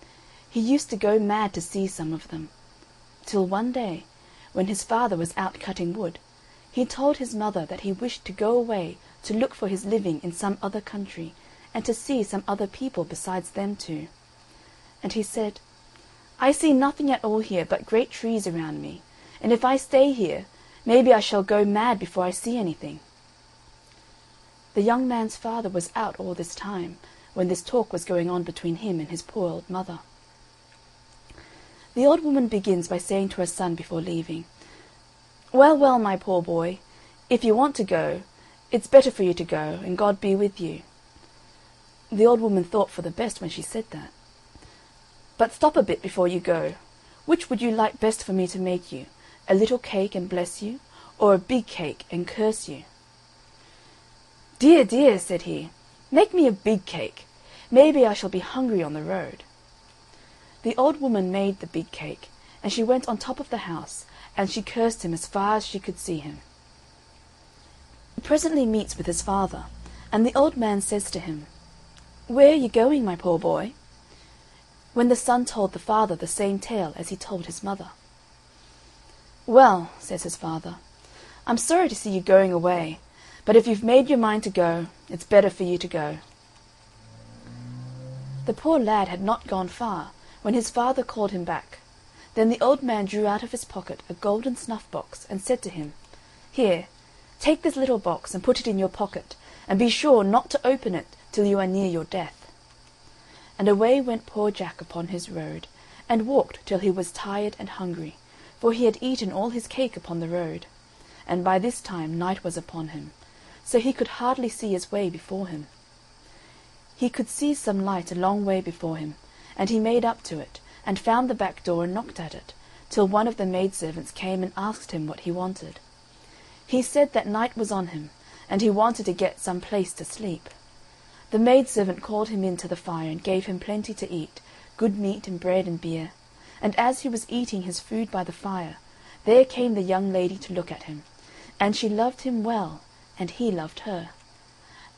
he used to go mad to see some of them. Till one day, when his father was out cutting wood, he told his mother that he wished to go away to look for his living in some other country, and to see some other people besides them two. And he said, "I see nothing at all here but great trees around me, and if I stay here, maybe I shall go mad before I see anything." The young man's father was out all this time, when this talk was going on between him and his poor old mother. The old woman begins by saying to her son before leaving, "Well, well, my poor boy, if you want to go, it's better for you to go, and God be with you." The old woman thought for the best when she said that. "But stop a bit before you go. Which would you like best for me to make you, a little cake and bless you, or a big cake and curse you?" "Dear, dear," said he, "make me a big cake. Maybe I shall be hungry on the road." The old woman made the big cake, and she went on top of the house, and she cursed him as far as she could see him. He presently meets with his father, and the old man says to him, "Where are you going, my poor boy?" When the son told the father the same tale as he told his mother. "Well," says his father, "I'm sorry to see you going away, but if you've made your mind to go, it's better for you to go." The poor lad had not gone far, when his father called him back. Then the old man drew out of his pocket a golden snuff-box, and said to him, "Here, take this little box, and put it in your pocket, and be sure not to open it till you are near your death." And away went poor Jack upon his road, and walked till he was tired and hungry, for he had eaten all his cake upon the road, and by this time night was upon him, so he could hardly see his way before him. He could see some light a long way before him, and he made up to it, and found the back door and knocked at it, till one of the maidservants came and asked him what he wanted. He said that night was on him, and he wanted to get some place to sleep. The maidservant called him in to the fire and gave him plenty to eat, good meat and bread and beer, and as he was eating his food by the fire, there came the young lady to look at him, and she loved him well, and he loved her.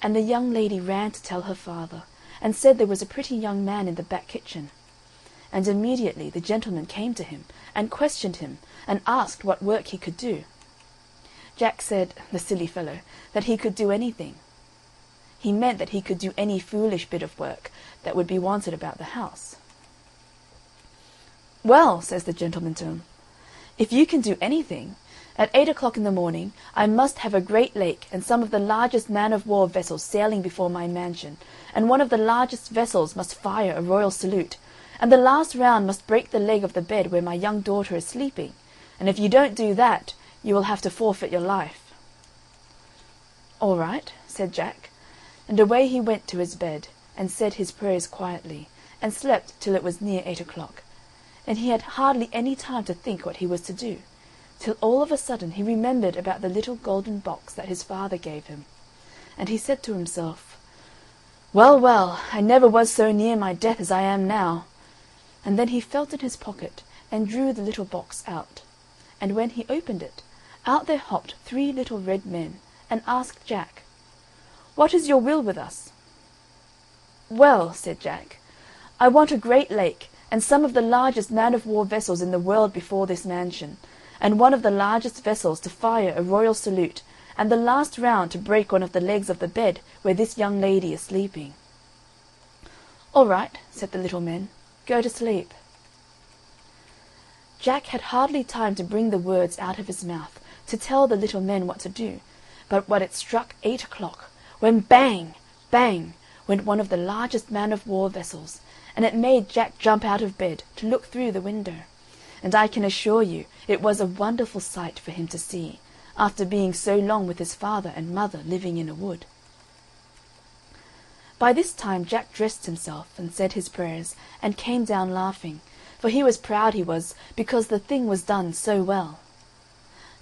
And the young lady ran to tell her father, and said there was a pretty young man in the back kitchen. And immediately the gentleman came to him, and questioned him, and asked what work he could do. Jack said, the silly fellow, that he could do anything. He meant that he could do any foolish bit of work that would be wanted about the house. "Well," says the gentleman to him, "if you can do anything, at 8 o'clock in the morning I must have a great lake and some of the largest man-of-war vessels sailing before my mansion, and one of the largest vessels must fire a royal salute, and the last round must break the leg of the bed where my young daughter is sleeping, and if you don't do that, you will have to forfeit your life." "All right," said Jack, and away he went to his bed, and said his prayers quietly, and slept till it was near 8 o'clock, and he had hardly any time to think what he was to do, till all of a sudden he remembered about the little golden box that his father gave him, and he said to himself, "Well, well, I never was so near my death as I am now." And then he felt in his pocket, and drew the little box out, and when he opened it, out there hopped 3 little red men, and asked Jack, "What is your will with us?" "Well," said Jack, "I want a great lake, and some of the largest man-of-war vessels in the world before this mansion, and one of the largest vessels to fire a royal salute, and the last round to break one of the legs of the bed where this young lady is sleeping." "All right," said the little men, "go to sleep." Jack had hardly time to bring the words out of his mouth to tell the little men what to do, but when it struck 8 o'clock, when bang, bang, went one of the largest man-of-war vessels, and it made Jack jump out of bed to look through the window, and I can assure you it was a wonderful sight for him to see, after being so long with his father and mother living in a wood. By this time Jack dressed himself, and said his prayers, and came down laughing, for he was proud he was, because the thing was done so well.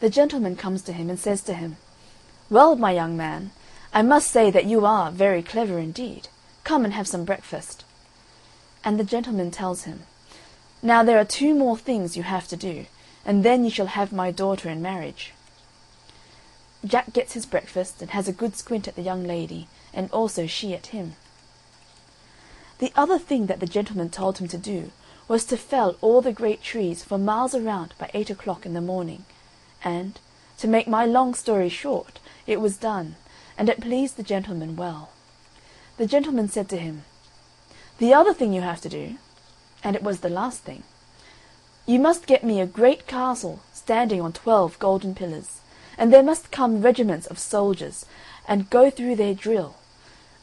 The gentleman comes to him and says to him, "Well, my young man, I must say that you are very clever indeed. Come and have some breakfast." And the gentleman tells him, "Now there are 2 more things you have to do, and then you shall have my daughter in marriage." Jack gets his breakfast, and has a good squint at the young lady, and also she at him. The other thing that the gentleman told him to do was to fell all the great trees for miles around by 8 o'clock in the morning, and, to make my long story short, it was done, and it pleased the gentleman well. The gentleman said to him, "The other thing you have to do," and it was the last thing, "you must get me a great castle standing on 12 golden pillars, and there must come regiments of soldiers, and go through their drill.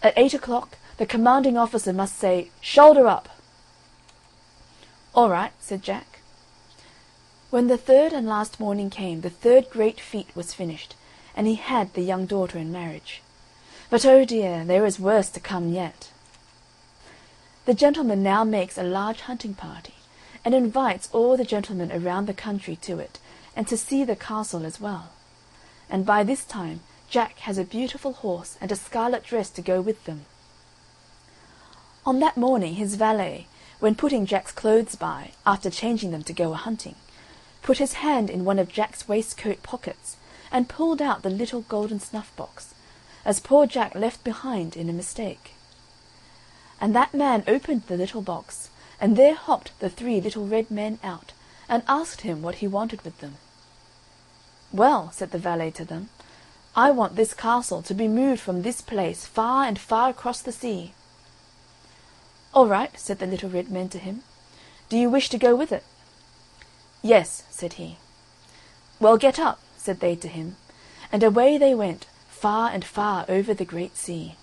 At 8 o'clock the commanding officer must say, 'Shoulder up.'" "All right," said Jack. When the 3rd and last morning came, the 3rd great feat was finished, and he had the young daughter in marriage. But oh dear, there is worse to come yet. The gentleman now makes a large hunting party, and invites all the gentlemen around the country to it, and to see the castle as well. And by this time Jack has a beautiful horse and a scarlet dress to go with them. On that morning his valet, when putting Jack's clothes by, after changing them to go a-hunting, put his hand in one of Jack's waistcoat pockets, and pulled out the little golden snuff-box, as poor Jack left behind in a mistake. And that man opened the little box, and there hopped the 3 little red men out, and asked him what he wanted with them. "Well," said the valet to them, "I want this castle to be moved from this place far and far across the sea." "All right," said the little red men to him. "Do you wish to go with it?" "Yes," said he. "Well, get up," said they to him, and away they went, far and far over the great sea.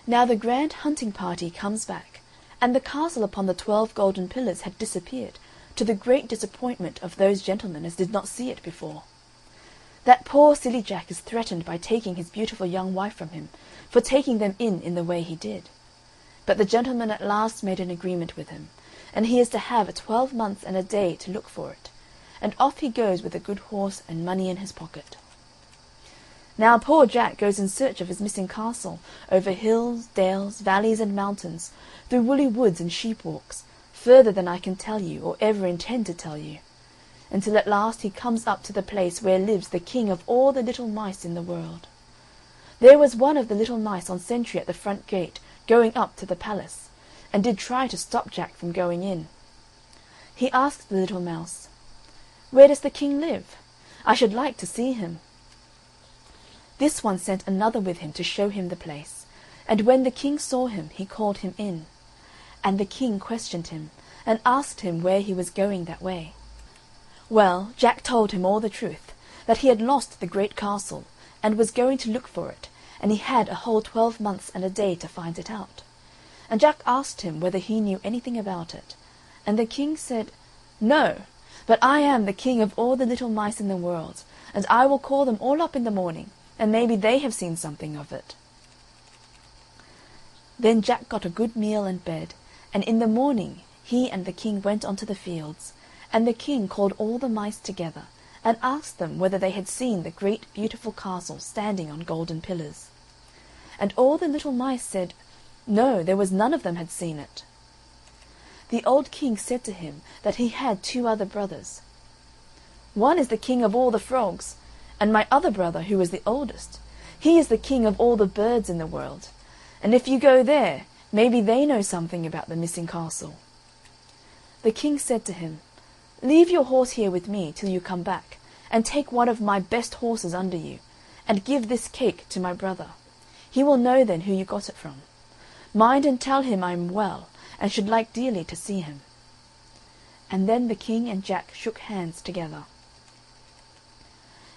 Now the grand hunting party comes back, and the castle upon the 12 golden pillars had disappeared, to the great disappointment of those gentlemen as did not see it before. That poor silly Jack is threatened by taking his beautiful young wife from him, for taking them in the way he did. But the gentleman at last made an agreement with him, and he is to have 12 months and a day to look for it, and off he goes with a good horse and money in his pocket. Now poor Jack goes in search of his missing castle, over hills, dales, valleys, and mountains, through woolly woods and sheep walks, further than I can tell you, or ever intend to tell you, until at last he comes up to the place where lives the king of all the little mice in the world. There was one of the little mice on sentry at the front gate, going up to the palace, and did try to stop Jack from going in. He asked the little mouse, "Where does the king live? I should like to see him." This one sent another with him to show him the place, and when the king saw him, he called him in. And the king questioned him, and asked him where he was going that way. Well, Jack told him all the truth, that he had lost the great castle, and was going to look for it, and he had a whole 12 months and a day to find it out. And Jack asked him whether he knew anything about it, and the king said, "No, but I am the king of all the little mice in the world, and I will call them all up in the morning, and maybe they have seen something of it." Then Jack got a good meal and bed, and in the morning he and the king went on to the fields, and the king called all the mice together, and asked them whether they had seen the great beautiful castle standing on golden pillars. And all the little mice said, no, there was none of them had seen it. The old king said to him that he had 2 other brothers. "One is the king of all the frogs, and my other brother, who is the oldest, he is the king of all the birds in the world, and if you go there, maybe they know something about the missing castle." The king said to him, "Leave your horse here with me till you come back, and take one of my best horses under you, and give this cake to my brother. He will know then who you got it from. Mind and tell him I am well, and should like dearly to see him." And then the king and Jack shook hands together.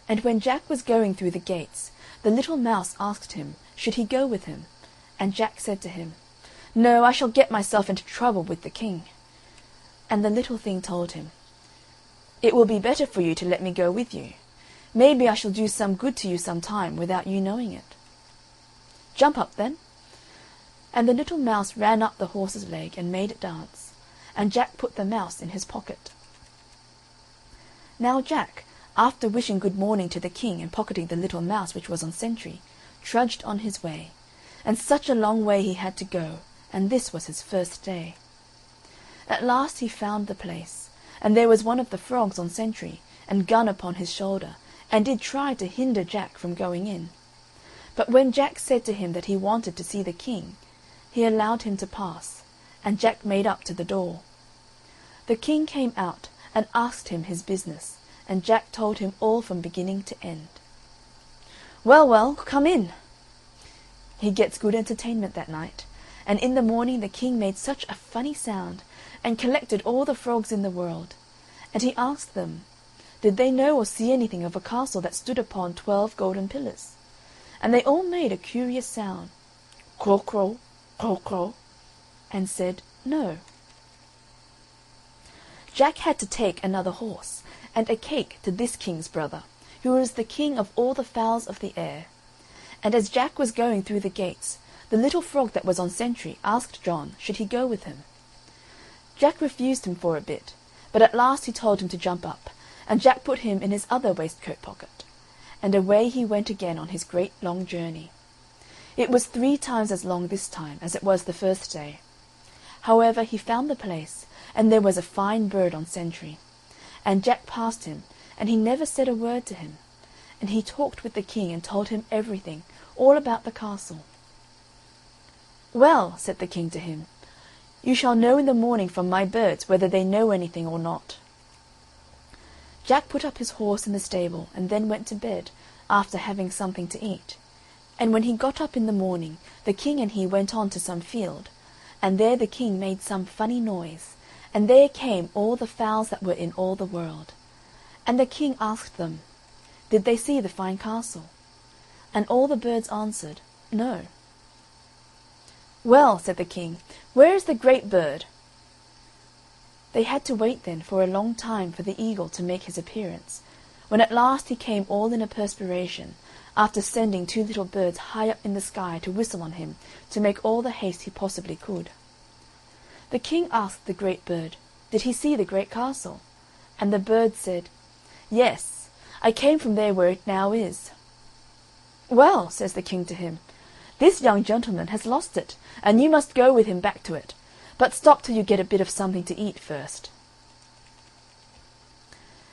And when Jack was going through the gates, the little mouse asked him, should he go with him? And Jack said to him, "No, I shall get myself into trouble with the king." And the little thing told him, "It will be better for you to let me go with you. Maybe I shall do some good to you some time without you knowing it." "Jump up, then." And the little mouse ran up the horse's leg and made it dance, and Jack put the mouse in his pocket. Now Jack, after wishing good morning to the king and pocketing the little mouse which was on sentry, trudged on his way, and such a long way he had to go, and this was his first day. At last he found the place, and there was one of the frogs on sentry, and gun upon his shoulder, and did try to hinder Jack from going in. But when Jack said to him that he wanted to see the king, he allowed him to pass, and Jack made up to the door. The king came out and asked him his business, and Jack told him all from beginning to end. "Well, well, come in." He gets good entertainment that night, and in the morning the king made such a funny sound, and collected all the frogs in the world, and he asked them, did they know or see anything of a castle that stood upon 12 golden pillars? And they all made a curious sound, crow, crow, crow, crow, and said, no. Jack had to take another horse, and a cake to this king's brother, who was the king of all the fowls of the air. And as Jack was going through the gates, the little frog that was on sentry asked John should he go with him. Jack refused him for a bit, but at last he told him to jump up, and Jack put him in his other waistcoat pocket, and away he went again on his great long journey. It was 3 times as long this time as it was the first day. However, he found the place, and there was a fine bird on sentry, and Jack passed him, and he never said a word to him, and he talked with the king and told him everything, all about the castle. "Well," said the king to him, "you shall know in the morning from my birds whether they know anything or not." Jack put up his horse in the stable, and then went to bed, after having something to eat. And when he got up in the morning, the king and he went on to some field, and there the king made some funny noise, and there came all the fowls that were in all the world. And the king asked them, did they see the fine castle? And all the birds answered, no. "Well," said the king, "where is the great bird?" They had to wait then for a long time for the eagle to make his appearance, when at last he came all in a perspiration, after sending 2 little birds high up in the sky to whistle on him to make all the haste he possibly could. The king asked the great bird, did he see the great castle? And the bird said, yes, I came from there where it now is. Well, says the king to him, this young gentleman has lost it, and you must go with him back to it, but stop till you get a bit of something to eat first.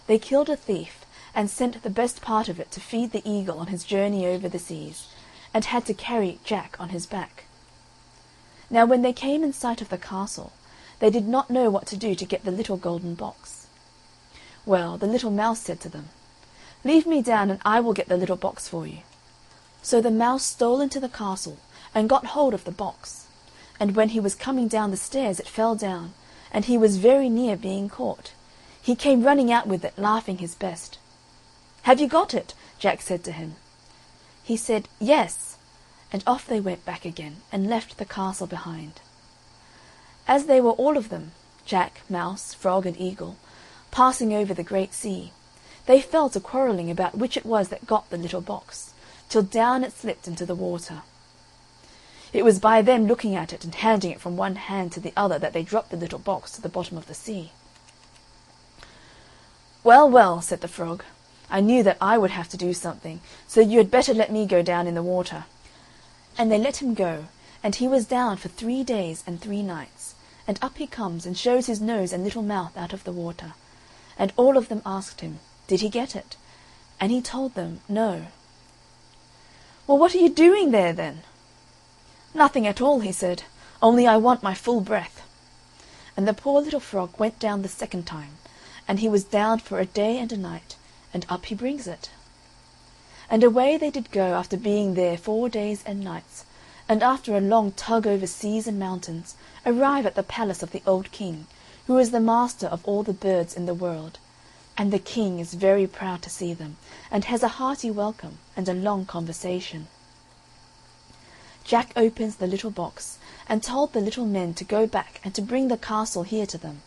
They killed a thief, and sent the best part of it to feed the eagle on his journey over the seas, and had to carry Jack on his back. Now when they came in sight of the castle, they did not know what to do to get the little golden box. Well, the little mouse said to them, leave me down, and I will get the little box for you. So the mouse stole into the castle, and got hold of the box, and when he was coming down the stairs it fell down, and he was very near being caught. He came running out with it, laughing his best. "Have you got it?" Jack said to him. He said, "Yes," and off they went back again, and left the castle behind. As they were all of them, Jack, Mouse, Frog, and Eagle, passing over the great sea, they fell to quarrelling about which it was that got the little box, till down it slipped into the water. It was by them looking at it and handing it from one hand to the other that they dropped the little box to the bottom of the sea. "Well, well," said the frog, "I knew that I would have to do something, so you had better let me go down in the water." And they let him go, and he was down for 3 days and 3 nights, and up he comes and shows his nose and little mouth out of the water, and all of them asked him, did he get it? And he told them, no. "Well, what are you doing there, then?" "Nothing at all," he said, "only I want my full breath." And the poor little frog went down the second time, and he was down for a day and a night, and up he brings it. And away they did go after being there 4 days and nights, and after a long tug over seas and mountains, arrive at the palace of the old king, who is the master of all the birds in the world, and the king is very proud to see them, and has a hearty welcome and a long conversation. Jack opens the little box, and told the little men to go back and to bring the castle here to them,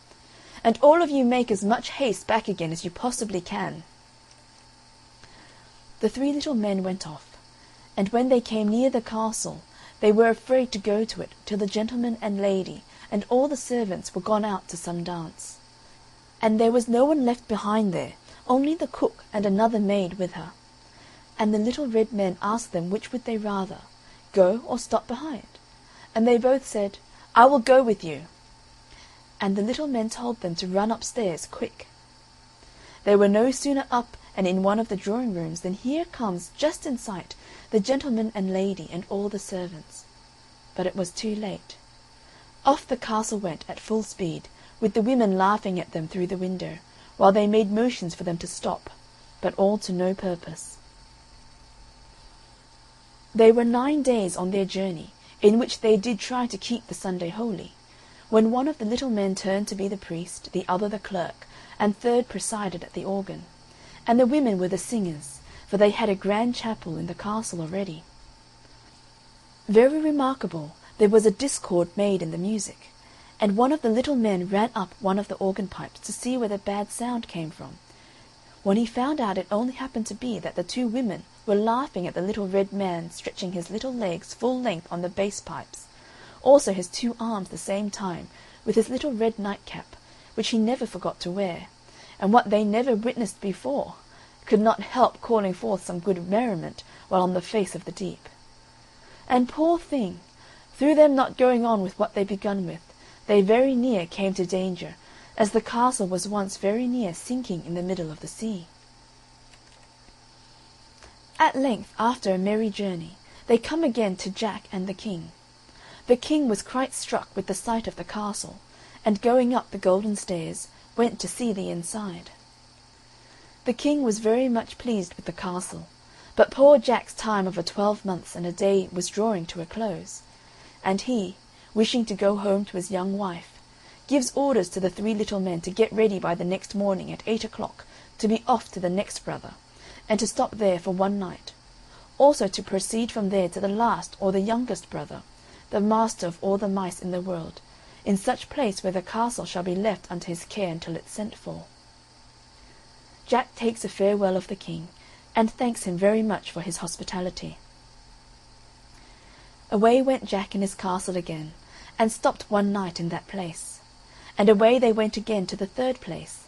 and all of you make as much haste back again as you possibly can. The 3 little men went off, and when they came near the castle, they were afraid to go to it till the gentleman and lady and all the servants were gone out to some dance. And there was no one left behind there, only the cook and another maid with her. And the little red men asked them which would they rather, go or stop behind? And they both said, "I will go with you." And the little men told them to run upstairs quick. They were no sooner up and in one of the drawing rooms than here comes, just in sight, the gentleman and lady and all the servants. But it was too late. Off the castle went at full speed, with the women laughing at them through the window, while they made motions for them to stop, but all to no purpose. They were 9 days on their journey, in which they did try to keep the Sunday holy, when one of the little men turned to be the priest, the other the clerk, and third presided at the organ, and the women were the singers, for they had a grand chapel in the castle already. Very remarkable, there was a discord made in the music, and one of the little men ran up one of the organ pipes to see where the bad sound came from, when he found out it only happened to be that the 2 women were laughing at the little red man stretching his little legs full length on the bass pipes, also his 2 arms the same time, with his little red nightcap, which he never forgot to wear, and what they never witnessed before, could not help calling forth some good merriment while on the face of the deep. And poor thing, through them not going on with what they begun with, they very near came to danger, as the castle was once very near sinking in the middle of the sea. At length, after a merry journey, they come again to Jack and the king. The king was quite struck with the sight of the castle, and going up the golden stairs, went to see the inside. The king was very much pleased with the castle, but poor Jack's time of a 12 months and a day was drawing to a close, and he, wishing to go home to his young wife, gives orders to the 3 little men to get ready by the next morning at 8 o'clock to be off to the next brother, and to stop there for 1 night, also to proceed from there to the last or the youngest brother, the master of all the mice in the world, in such place where the castle shall be left unto his care until it's sent for. Jack takes a farewell of the king, and thanks him very much for his hospitality. Away went Jack in his castle again, and stopped one night in that place. And away they went again to the third place,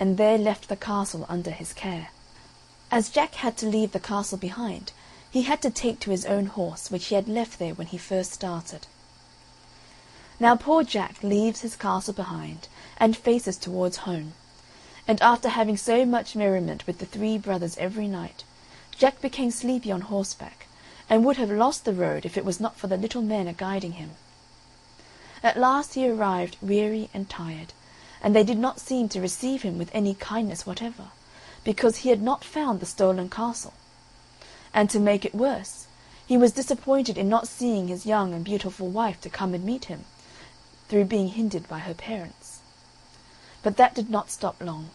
and there left the castle under his care. As Jack had to leave the castle behind, he had to take to his own horse, which he had left there when he first started. Now poor Jack leaves his castle behind, and faces towards home. And after having so much merriment with the three brothers every night, Jack became sleepy on horseback, and would have lost the road if it was not for the little men a-guiding him. At last he arrived weary and tired, and they did not seem to receive him with any kindness whatever, because he had not found the stolen castle. And to make it worse, he was disappointed in not seeing his young and beautiful wife to come and meet him, through being hindered by her parents. But that did not stop long.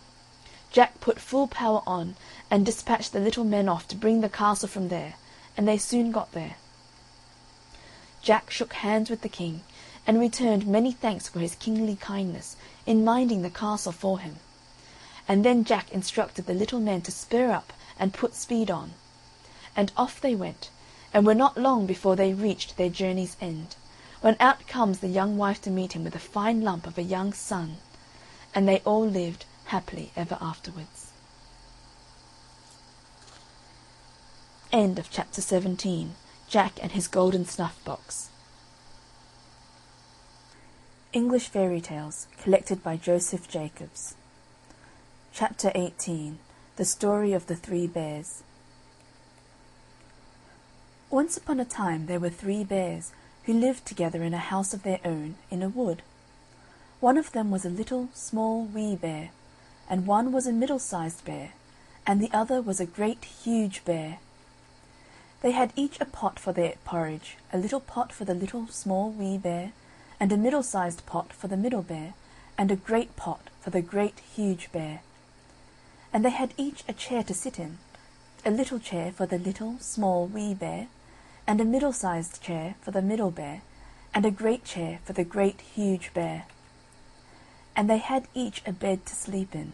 Jack put full power on, and dispatched the little men off to bring the castle from there, and they soon got there. Jack shook hands with the king, and returned many thanks for his kingly kindness in minding the castle for him. And then Jack instructed the little men to spur up and put speed on. And off they went, and were not long before they reached their journey's end, when out comes the young wife to meet him with a fine lump of a young son, and they all lived happily ever afterwards. End of chapter 17. Jack and his golden snuff-box. English Fairy Tales, collected by Joseph Jacobs. Chapter 18. The Story of the Three Bears. Once upon a time there were 3 bears who lived together in a house of their own in a wood. One of them was a little, small, wee bear, and one was a middle-sized bear, and the other was a great, huge bear. They had each a pot for their porridge, a little pot for the little, small, wee bear, and a middle-sized pot for the middle bear, and a great pot for the great, huge bear. And they had each a chair to sit in, a little chair for the little, small, wee bear, and a middle-sized chair for the middle bear, and a great chair for the great, huge bear. And they had each a bed to sleep in,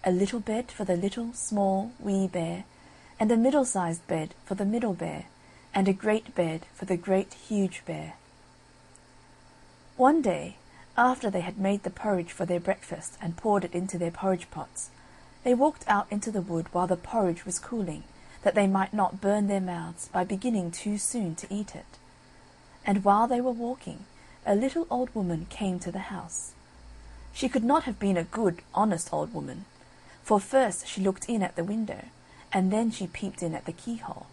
a little bed for the little, small, wee bear, and a middle-sized bed for the middle bear, and a great bed for the great, huge bear. One day, after they had made the porridge for their breakfast and poured it into their porridge pots, they walked out into the wood while the porridge was cooling, that they might not burn their mouths by beginning too soon to eat it. And while they were walking, a little old woman came to the house. She could not have been a good, honest old woman, for first she looked in at the window, and then she peeped in at the keyhole,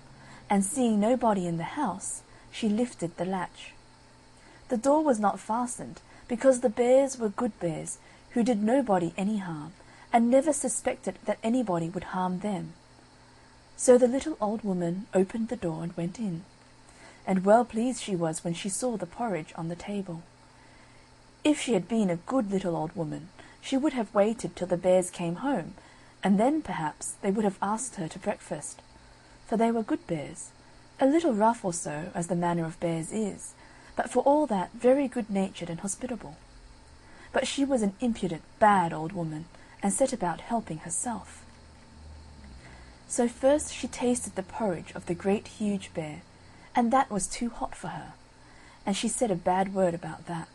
and seeing nobody in the house, she lifted the latch. The door was not fastened, because the bears were good bears, who did nobody any harm, and never suspected that anybody would harm them. So the little old woman opened the door and went in, and well pleased she was when she saw the porridge on the table. If she had been a good little old woman, she would have waited till the bears came home, and then perhaps they would have asked her to breakfast, for they were good bears, a little rough or so, as the manner of bears is, but for all that very good-natured and hospitable. But she was an impudent, bad old woman, and set about helping herself. So first she tasted the porridge of the great huge bear, and that was too hot for her, and she said a bad word about that.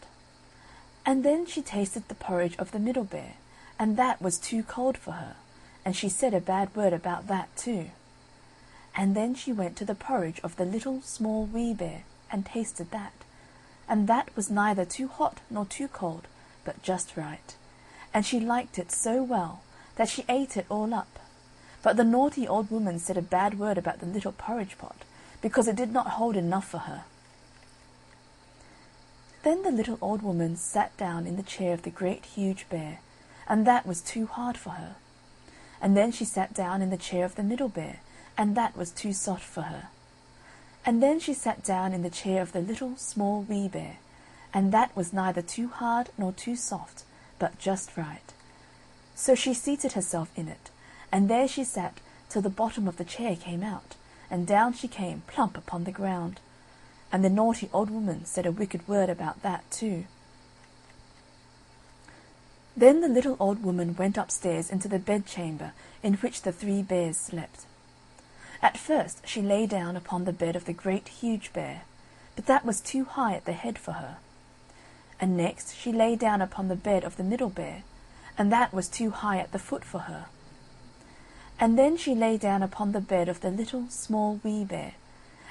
And then she tasted the porridge of the middle bear, and that was too cold for her, and she said a bad word about that too. And then she went to the porridge of the little, small, wee bear, and tasted that, and that was neither too hot nor too cold, but just right, and she liked it so well that she ate it all up. But the naughty old woman said a bad word about the little porridge pot, because it did not hold enough for her. Then the little old woman sat down in the chair of the great huge bear, and that was too hard for her. And then she sat down in the chair of the middle bear, and that was too soft for her. And then she sat down in the chair of the little, small, wee bear, and that was neither too hard nor too soft, but just right. So she seated herself in it, and there she sat till the bottom of the chair came out, and down she came plump upon the ground. And the naughty old woman said a wicked word about that too. Then the little old woman went upstairs into the bedchamber in which the 3 bears slept. At first she lay down upon the bed of the great huge bear, but that was too high at the head for her. And next she lay down upon the bed of the middle bear, and that was too high at the foot for her. And then she lay down upon the bed of the little, small, wee bear,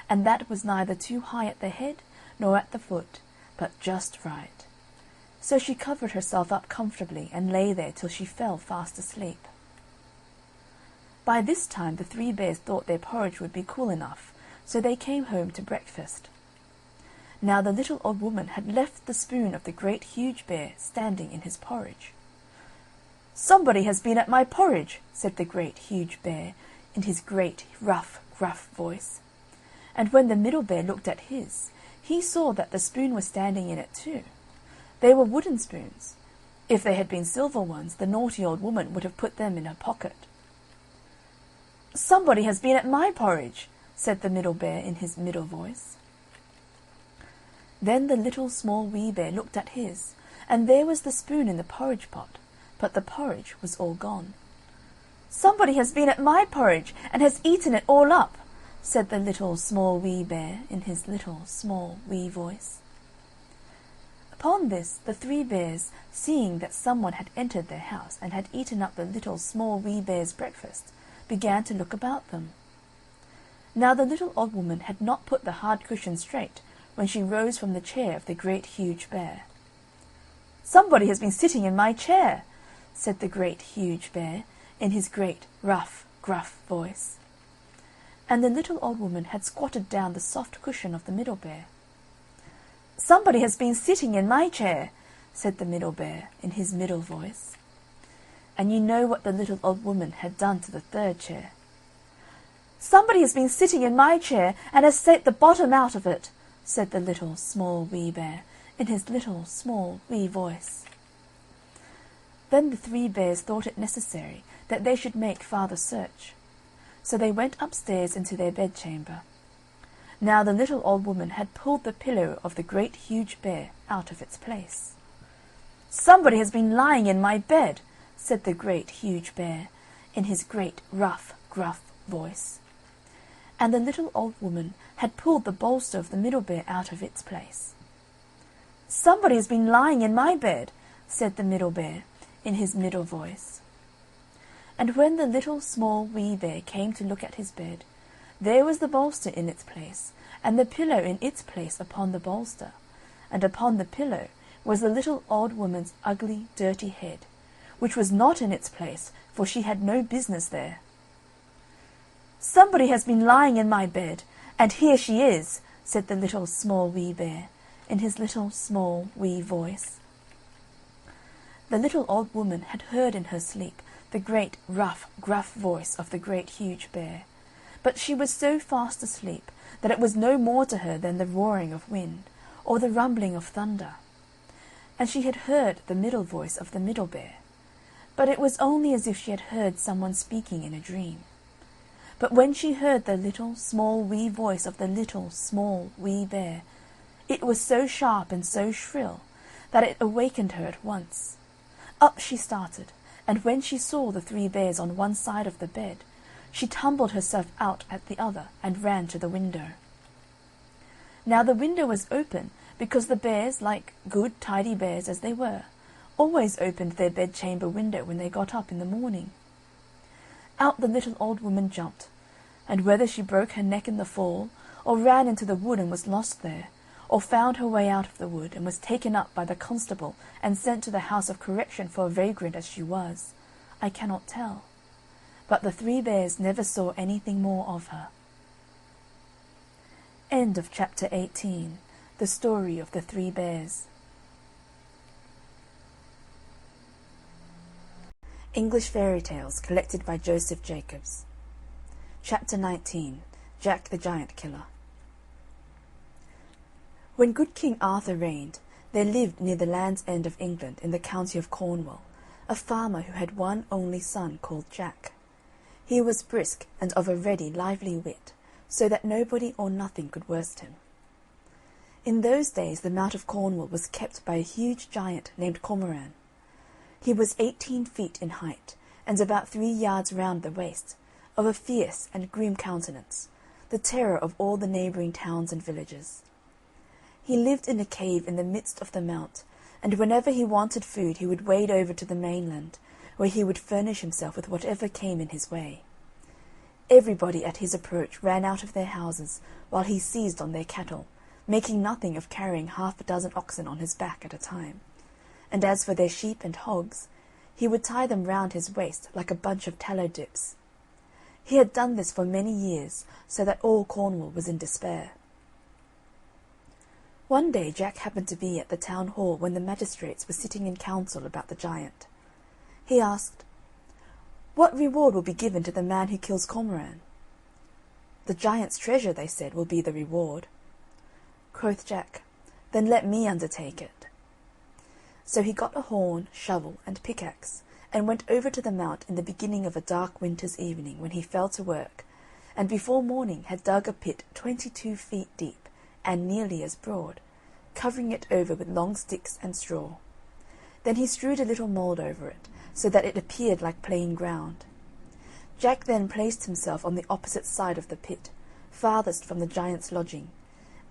and that was neither too high at the head nor at the foot, but just right. So she covered herself up comfortably and lay there till she fell fast asleep. By this time the 3 bears thought their porridge would be cool enough, so they came home to breakfast. Now the little old woman had left the spoon of the great huge bear standing in his porridge. "Somebody has been at my porridge," said the great huge bear in his great rough, gruff voice. And when the middle bear looked at his, he saw that the spoon was standing in it too. They were wooden spoons. If they had been silver ones, the naughty old woman would have put them in her pocket. "Somebody has been at my porridge," said the middle bear in his middle voice. Then the little small wee bear looked at his, and there was the spoon in the porridge pot, but the porridge was all gone. "Somebody has been at my porridge, and has eaten it all up," said the little small wee bear in his little small wee voice. Upon this the 3 bears, seeing that someone had entered their house and had eaten up the little small wee bear's breakfast, began to look about them. Now the little old woman had not put the hard cushion straight when she rose from the chair of the great huge bear. "Somebody has been sitting in my chair," said the great huge bear in his great rough, gruff voice. And the little old woman had squatted down the soft cushion of the middle bear. "Somebody has been sitting in my chair," said the middle bear in his middle voice. And you know what the little old woman had done to the 3rd chair. "Somebody has been sitting in my chair, and has set the bottom out of it," said the little small wee bear in his little small wee voice. Then the 3 bears thought it necessary that they should make farther search. So they went upstairs into their bedchamber. Now the little old woman had pulled the pillow of the great huge bear out of its place. "Somebody has been lying in my bed," said the great huge bear in his great rough, gruff voice. And the little old woman had pulled the bolster of the middle bear out of its place. "Somebody has been lying in my bed," said the middle bear in his middle voice. And when the little small wee bear came to look at his bed, there was the bolster in its place, and the pillow in its place upon the bolster, and upon the pillow was the little old woman's ugly, dirty head, which was not in its place, for she had no business there. "Somebody has been lying in my bed, and here she is," said the little small wee bear in his little small wee voice. The little old woman had heard in her sleep the great rough, gruff voice of the great huge bear, but she was so fast asleep that it was no more to her than the roaring of wind, or the rumbling of thunder. And she had heard the middle voice of the middle bear, but it was only as if she had heard someone speaking in a dream. But when she heard the little small wee voice of the little small wee bear, it was so sharp and so shrill that it awakened her at once. Up she started, and when she saw the 3 bears on one side of the bed, she tumbled herself out at the other and ran to the window. Now the window was open, because the bears, like good tidy bears as they were, always opened their bedchamber window when they got up in the morning. Out the little old woman jumped, and whether she broke her neck in the fall, or ran into the wood and was lost there, or found her way out of the wood and was taken up by the constable and sent to the house of correction for a vagrant as she was, I cannot tell. But the 3 bears never saw anything more of her. End of chapter 18. The story of the 3 bears. English Fairy Tales collected by Joseph Jacobs. Chapter 19. Jack the Giant Killer. When good King Arthur reigned, there lived near the Land's End of England, in the county of Cornwall, a farmer who had one only son called Jack. He was brisk and of a ready, lively wit, so that nobody or nothing could worst him. In those days the Mount of Cornwall was kept by a huge giant named Cormoran. He was 18 feet in height, and about 3 yards round the waist, of a fierce and grim countenance, the terror of all the neighbouring towns and villages. He lived in a cave in the midst of the mount, and whenever he wanted food he would wade over to the mainland, where he would furnish himself with whatever came in his way. Everybody at his approach ran out of their houses, while he seized on their cattle, making nothing of carrying 6 oxen on his back at a time. And as for their sheep and hogs, he would tie them round his waist like a bunch of tallow dips. He had done this for many years, so that all Cornwall was in despair. One day Jack happened to be at the town hall when the magistrates were sitting in council about the giant. He asked, "What reward will be given to the man who kills Cormoran?" "The giant's treasure," they said, "will be the reward." Quoth Jack, "Then let me undertake it." So he got a horn, shovel, and pickaxe, and went over to the mount in the beginning of a dark winter's evening, when he fell to work, and before morning had dug a pit 22 feet deep, and nearly as broad, covering it over with long sticks and straw. Then he strewed a little mould over it, so that it appeared like plain ground. Jack then placed himself on the opposite side of the pit, farthest from the giant's lodging,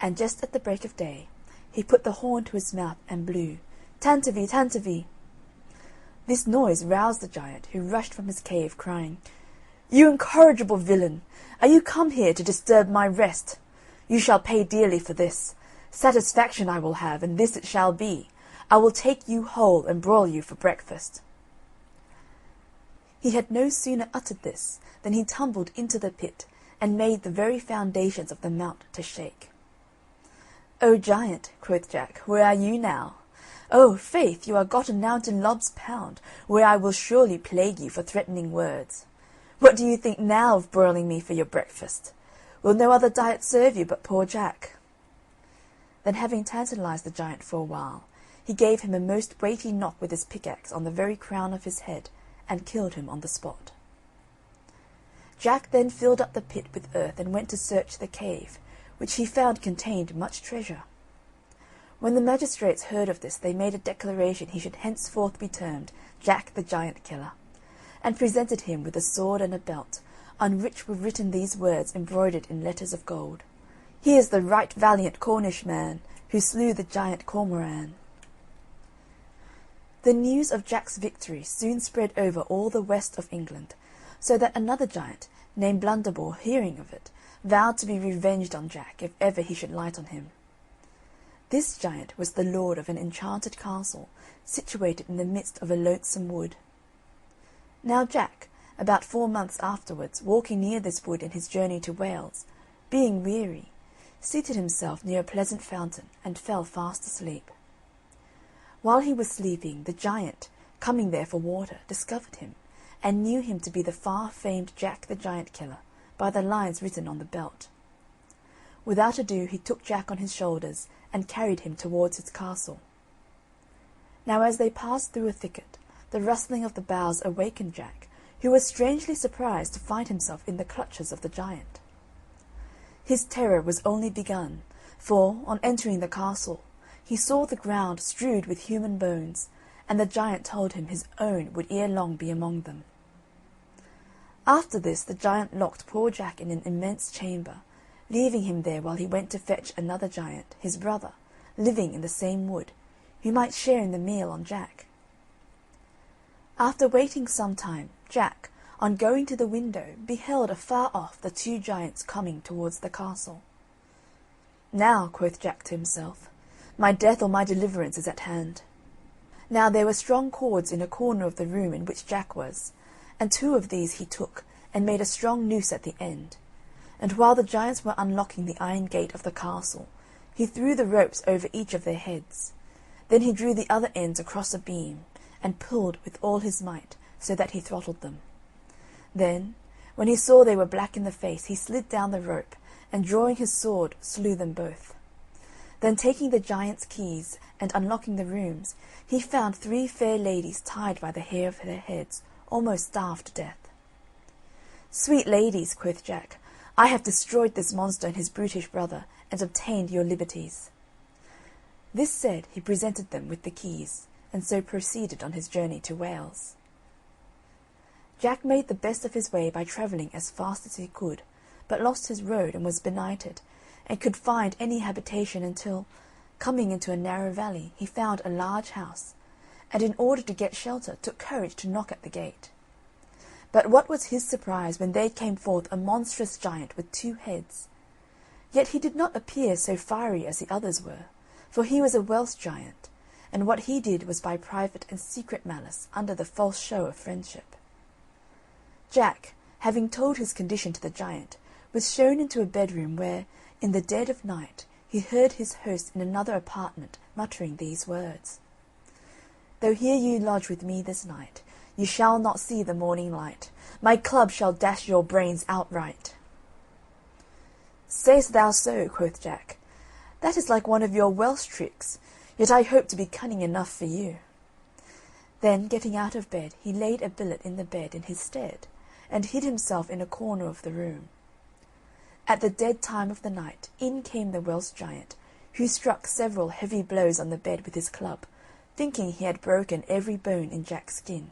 and just at the break of day he put the horn to his mouth and blew, "Tantivy, tantivy." This noise roused the giant, who rushed from his cave, crying, "You incorrigible villain! Are you come here to disturb my rest? You shall pay dearly for this. Satisfaction I will have, and this it shall be. I will take you whole and broil you for breakfast." He had no sooner uttered this than he tumbled into the pit, and made the very foundations of the mount to shake. "O giant," quoth Jack, "where are you now? Oh, faith, you are gotten now to Lob's Pound, where I will surely plague you for threatening words. What do you think now of broiling me for your breakfast? Will no other diet serve you but poor Jack?" Then, having tantalized the giant for a while, he gave him a most weighty knock with his pickaxe on the very crown of his head, and killed him on the spot. Jack then filled up the pit with earth and went to search the cave, which he found contained much treasure. When the magistrates heard of this, they made a declaration he should henceforth be termed Jack the Giant Killer, and presented him with a sword and a belt, on which were written these words embroidered in letters of gold: "He is the right valiant Cornish man, who slew the giant Cormoran." The news of Jack's victory soon spread over all the west of England, so that another giant, named Blunderbore, hearing of it, vowed to be revenged on Jack if ever he should light on him. This giant was the lord of an enchanted castle, situated in the midst of a lonesome wood. Now Jack, about 4 months afterwards, walking near this wood in his journey to Wales, being weary, seated himself near a pleasant fountain, and fell fast asleep. While he was sleeping, the giant, coming there for water, discovered him, and knew him to be the far-famed Jack the Giant Killer, by the lines written on the belt. Without ado he took Jack on his shoulders, and carried him towards his castle. Now as they passed through a thicket, the rustling of the boughs awakened Jack, who was strangely surprised to find himself in the clutches of the giant. His terror was only begun, for, on entering the castle, he saw the ground strewed with human bones, and the giant told him his own would ere long be among them. After this the giant locked poor Jack in an immense chamber, leaving him there while he went to fetch another giant, his brother, living in the same wood, who might share in the meal on Jack. After waiting some time, Jack, on going to the window, beheld afar off the 2 giants coming towards the castle. "Now," quoth Jack to himself, "my death or my deliverance is at hand." Now there were strong cords in a corner of the room in which Jack was, and 2 of these he took, and made a strong noose at the end, and while the giants were unlocking the iron gate of the castle, he threw the ropes over each of their heads. Then he drew the other ends across a beam, and pulled with all his might, so that he throttled them. Then, when he saw they were black in the face, he slid down the rope, and drawing his sword, slew them both. Then taking the giant's keys, and unlocking the rooms, he found 3 fair ladies tied by the hair of their heads, almost starved to death. "Sweet ladies," quoth Jack, "I have destroyed this monster and his brutish brother, and obtained your liberties." This said, he presented them with the keys, and so proceeded on his journey to Wales. Jack made the best of his way by travelling as fast as he could, but lost his road and was benighted, and could find any habitation until, Coming into a narrow valley, he found a large house, and in order to get shelter took courage to knock at the gate. But what was his surprise when there came forth a monstrous giant with 2 heads. Yet he did not appear so fiery as the others were, for he was a Welsh giant, and what he did was by private and secret malice under the false show of friendship. Jack, having told his condition to the giant, was shown into a bedroom where, in the dead of night, he heard his host in another apartment muttering these words: "Though here you lodge with me this night, you shall not see the morning light. My club shall dash your brains outright." "Say'st thou so?" quoth Jack. "That is like one of your Welsh tricks, yet I hope to be cunning enough for you." Then, getting out of bed, he laid a billet in the bed in his stead, and hid himself in a corner of the room. At the dead time of the night, in came the Welsh giant, who struck several heavy blows on the bed with his club, thinking he had broken every bone in Jack's skin.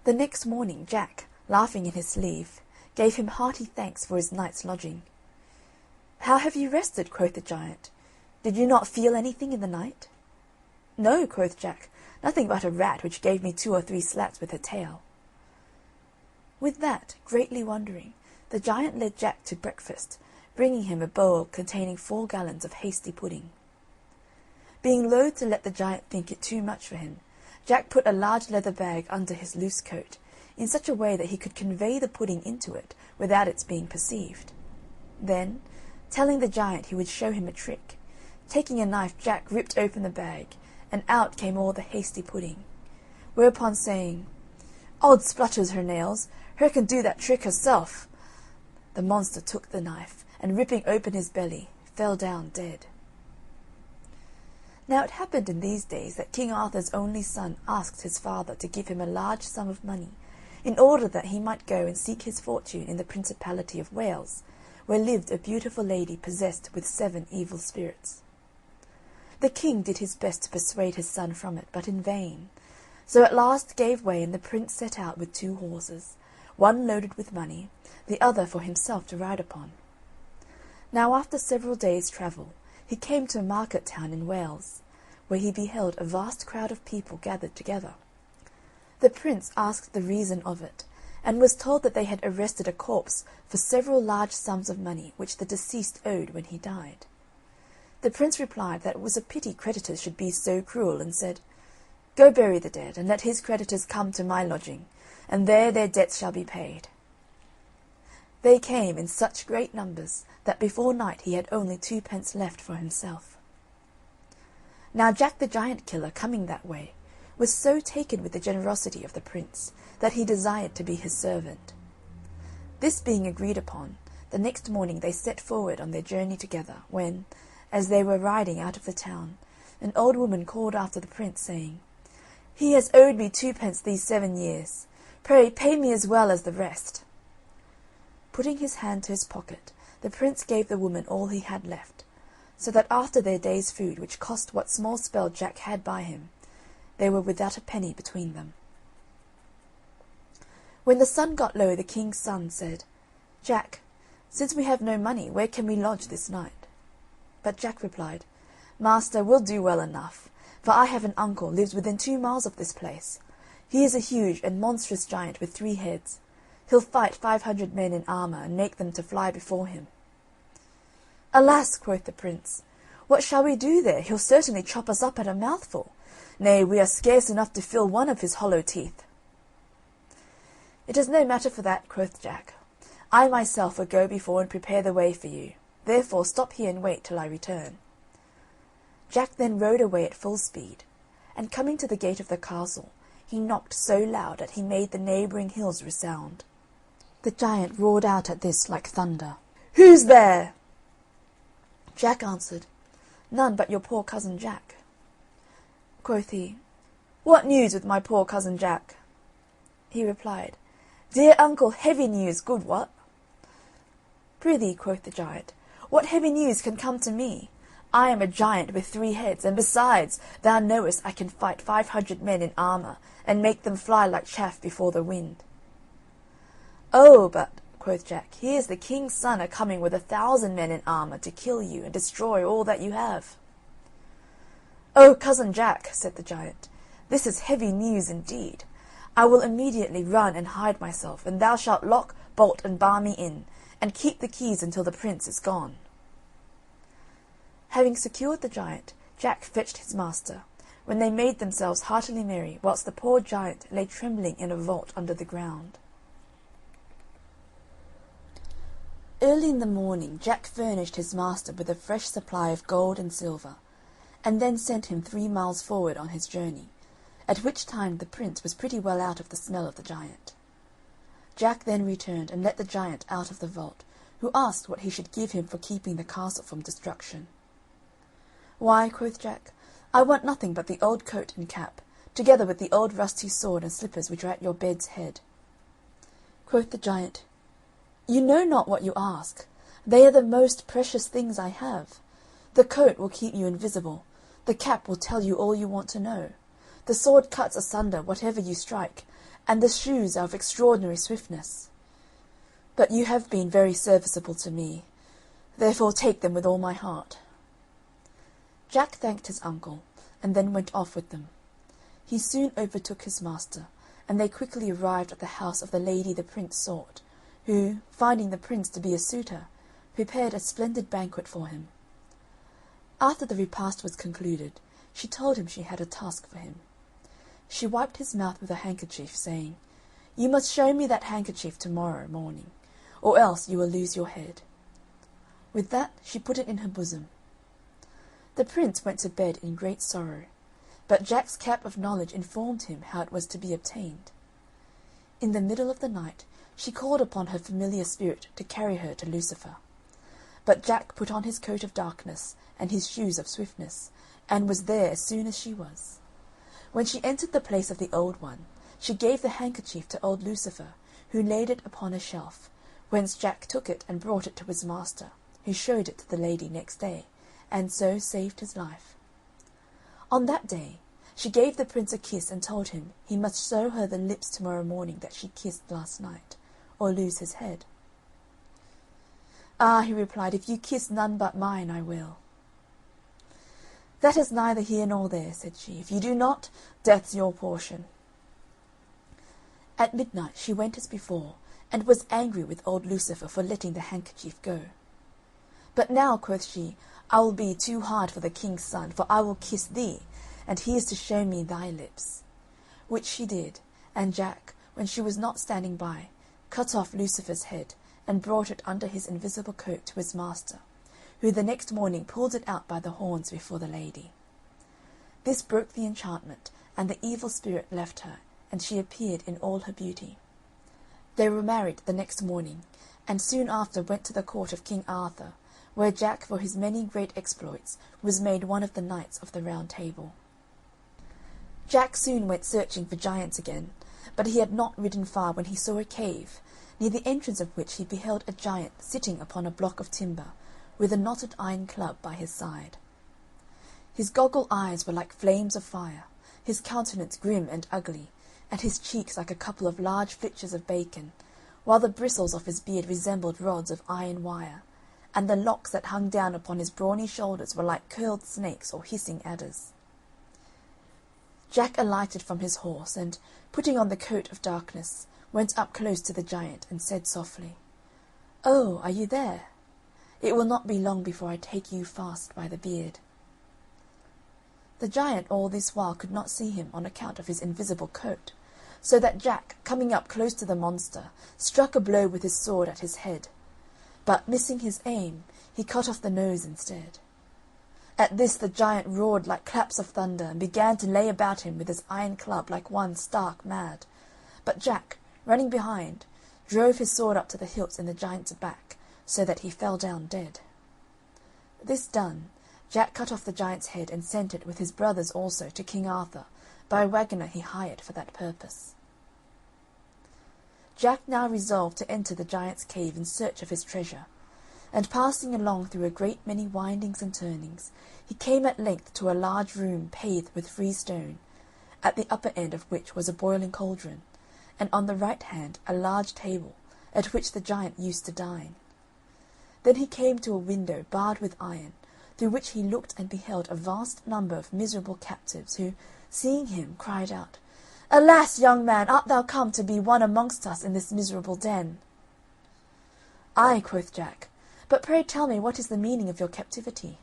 The next morning Jack, laughing in his sleeve, gave him hearty thanks for his night's lodging. "How have you rested?" quoth the giant. "Did you not feel anything in the night?" "No," quoth Jack, "nothing but a rat which gave me 2 or 3 slaps with her tail." With that, greatly wondering, the giant led Jack to breakfast, bringing him a bowl containing 4 gallons of hasty pudding. Being loath to let the giant think it too much for him, Jack put a large leather bag under his loose coat, in such a way that he could convey the pudding into it without its being perceived. Then, telling the giant he would show him a trick, taking a knife Jack ripped open the bag, and out came all the hasty pudding. Whereupon saying, "Odd splutters her nails, her can do that trick herself," the monster took the knife, and ripping open his belly, fell down dead. Now it happened in these days that King Arthur's only son asked his father to give him a large sum of money, in order that he might go and seek his fortune in the Principality of Wales, where lived a beautiful lady possessed with 7 evil spirits. The king did his best to persuade his son from it, but in vain, so at last gave way, and the prince set out with 2 horses, one loaded with money, the other for himself to ride upon. Now after several days' travel, he came to a market town in Wales, where he beheld a vast crowd of people gathered together. The prince asked the reason of it, and was told that they had arrested a corpse for several large sums of money which the deceased owed when he died. The prince replied that it was a pity creditors should be so cruel, and said, "Go bury the dead, and let his creditors come to my lodging, and there their debts shall be paid." They came in such great numbers that before night he had only 2 pence left for himself. Now Jack the giant killer, coming that way, was so taken with the generosity of the prince that he desired to be his servant. This being agreed upon, the next morning they set forward on their journey together, when, as they were riding out of the town, an old woman called after the prince, saying, "He has owed me 2 pence these 7 years. Pray pay me as well as the rest." Putting his hand to his pocket, the prince gave the woman all he had left, so that after their day's food, which cost what small spell Jack had by him, they were without a penny between them. When the sun got low, the king's son said, "Jack, since we have no money, where can we lodge this night?" But Jack replied, "Master, we'll do well enough, for I have an uncle lives within 2 miles of this place. He is a huge and monstrous giant with 3 heads. He'll fight 500 men in armour, and make them to fly before him." "Alas," quoth the prince, "what shall we do there? He'll certainly chop us up at a mouthful. Nay, we are scarce enough to fill one of his hollow teeth." "It is no matter for that," quoth Jack. "I myself will go before and prepare the way for you. Therefore stop here and wait till I return." Jack then rode away at full speed, and coming to the gate of the castle, he knocked so loud that he made the neighbouring hills resound. The giant roared out at this like thunder, "Who's there?" Jack answered, "None but your poor cousin Jack." Quoth he, "What news with my poor cousin Jack?" He replied, "Dear uncle, heavy news, good what?" "Prithee," quoth the giant, "what heavy news can come to me? I am a giant with 3 heads, and besides, thou knowest I can fight 500 men in armour, and make them fly like chaff before the wind." "Oh, but," quoth Jack, "here's the king's son a coming with 1,000 men in armour to kill you and destroy all that you have." "Oh, cousin Jack," said the giant, "this is heavy news indeed. I will immediately run and hide myself, and thou shalt lock, bolt, and bar me in, and keep the keys until the prince is gone." Having secured the giant, Jack fetched his master, when they made themselves heartily merry, whilst the poor giant lay trembling in a vault under the ground. Early in the morning Jack furnished his master with a fresh supply of gold and silver, and then sent him 3 miles forward on his journey, at which time the prince was pretty well out of the smell of the giant. Jack then returned and let the giant out of the vault, who asked what he should give him for keeping the castle from destruction. "Why," quoth Jack, "I want nothing but the old coat and cap, together with the old rusty sword and slippers which are at your bed's head." Quoth the giant, "You know not what you ask. They are the most precious things I have. The coat will keep you invisible, the cap will tell you all you want to know, the sword cuts asunder whatever you strike, and the shoes are of extraordinary swiftness. But you have been very serviceable to me, therefore take them with all my heart." Jack thanked his uncle, and then went off with them. He soon overtook his master, and they quickly arrived at the house of the lady the prince sought, who, finding the prince to be a suitor, prepared a splendid banquet for him. After the repast was concluded, she told him she had a task for him. She wiped his mouth with a handkerchief, saying, "You must show me that handkerchief to-morrow morning, or else you will lose your head." With that she put it in her bosom. The prince went to bed in great sorrow, but Jack's cap of knowledge informed him how it was to be obtained. In the middle of the night she called upon her familiar spirit to carry her to Lucifer. But Jack put on his coat of darkness and his shoes of swiftness, and was there as soon as she was. When she entered the place of the old one, she gave the handkerchief to old Lucifer, who laid it upon a shelf, whence Jack took it and brought it to his master, who showed it to the lady next day, and so saved his life. On that day she gave the prince a kiss and told him he must show her the lips to-morrow morning that she kissed last night, or lose his head. "Ah," he replied, "if you kiss none but mine, I will." "That is neither here nor there," said she. "If you do not, death's your portion." At midnight she went as before, and was angry with old Lucifer for letting the handkerchief go. "But now," quoth she, "I will be too hard for the king's son, for I will kiss thee, and he is to show me thy lips." Which she did, and Jack, when she was not standing by, cut off Lucifer's head, and brought it under his invisible coat to his master, who the next morning pulled it out by the horns before the lady. This broke the enchantment, and the evil spirit left her, and she appeared in all her beauty. They were married the next morning, and soon after went to the court of King Arthur, where Jack, for his many great exploits, was made one of the knights of the Round Table. Jack soon went searching for giants again, but he had not ridden far when he saw a cave, near the entrance of which he beheld a giant sitting upon a block of timber, with a knotted iron club by his side. His goggle eyes were like flames of fire, his countenance grim and ugly, and his cheeks like a couple of large flitches of bacon, while the bristles of his beard resembled rods of iron wire, and the locks that hung down upon his brawny shoulders were like curled snakes or hissing adders. Jack alighted from his horse, and, putting on the coat of darkness, went up close to the giant, and said softly, "Oh, are you there? It will not be long before I take you fast by the beard." The giant all this while could not see him on account of his invisible coat, so that Jack, coming up close to the monster, struck a blow with his sword at his head, but, missing his aim, he cut off the nose instead. At this the giant roared like claps of thunder, and began to lay about him with his iron club like one stark mad, but Jack, running behind, drove his sword up to the hilt in the giant's back, so that he fell down dead. This done, Jack cut off the giant's head and sent it with his brothers also to King Arthur by a waggoner he hired for that purpose. Jack now resolved to enter the giant's cave in search of his treasure, and passing along through a great many windings and turnings, he came at length to a large room paved with freestone, at the upper end of which was a boiling cauldron, and on the right hand a large table, at which the giant used to dine. Then he came to a window barred with iron, through which he looked and beheld a vast number of miserable captives, who, seeing him, cried out, "Alas, young man, art thou come to be one amongst us in this miserable den?" "Ay," quoth Jack, "but pray tell me what is the meaning of your captivity?"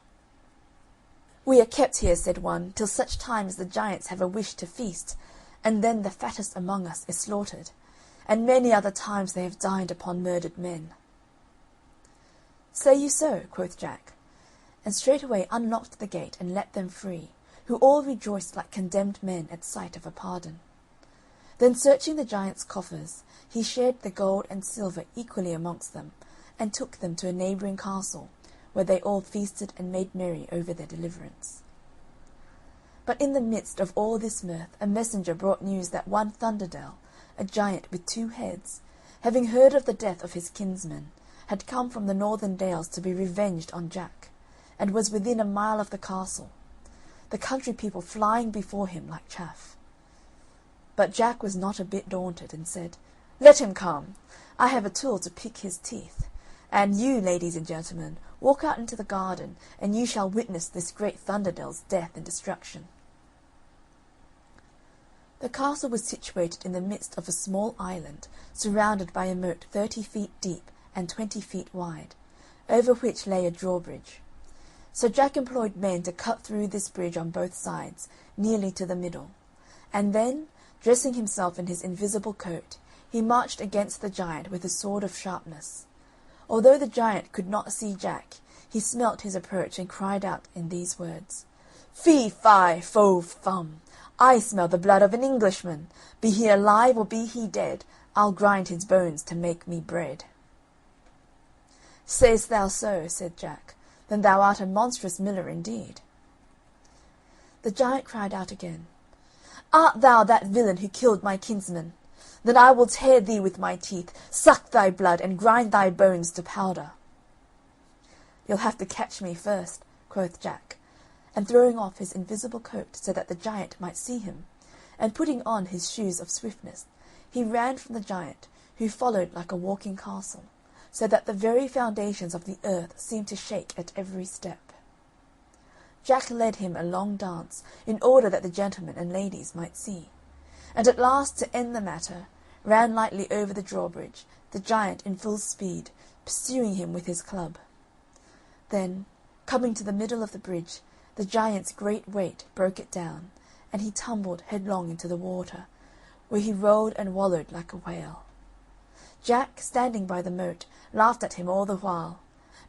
"We are kept here," said one, "till such time as the giants have a wish to feast, and then the fattest among us is slaughtered, and many other times they have dined upon murdered men." "Say you so?" quoth Jack, and straightway unlocked the gate and let them free, who all rejoiced like condemned men at sight of a pardon. Then searching the giants' coffers, he shared the gold and silver equally amongst them, and took them to a neighbouring castle, where they all feasted and made merry over their deliverance. But in the midst of all this mirth a messenger brought news that one Thunderdell, a giant with 2 heads, having heard of the death of his kinsman, had come from the northern dales to be revenged on Jack, and was within a mile of the castle, the country people flying before him like chaff. But Jack was not a bit daunted, and said, "Let him come. I have a tool to pick his teeth. And you, ladies and gentlemen, walk out into the garden, and you shall witness this great Thunderdell's death and destruction." The castle was situated in the midst of a small island, surrounded by a moat 30 feet deep and 20 feet wide, over which lay a drawbridge. So Jack employed men to cut through this bridge on both sides, nearly to the middle, and then, dressing himself in his invisible coat, he marched against the giant with a sword of sharpness. Although the giant could not see Jack, he smelt his approach and cried out in these words, "Fee, fi, fo, fum! I smell the blood of an Englishman. Be he alive or be he dead, I'll grind his bones to make me bread." "Say'st thou so?" said Jack. "Then thou art a monstrous miller indeed." The giant cried out again, "Art thou that villain who killed my kinsman? Then I will tear thee with my teeth, suck thy blood, and grind thy bones to powder." "You'll have to catch me first," quoth Jack, and throwing off his invisible coat so that the giant might see him, and putting on his shoes of swiftness, he ran from the giant, who followed like a walking castle, so that the very foundations of the earth seemed to shake at every step. Jack led him a long dance, in order that the gentlemen and ladies might see, and at last, to end the matter, ran lightly over the drawbridge, the giant in full speed, pursuing him with his club. Then, coming to the middle of the bridge, the giant's great weight broke it down, and he tumbled headlong into the water, where he rolled and wallowed like a whale. Jack, standing by the moat, laughed at him all the while,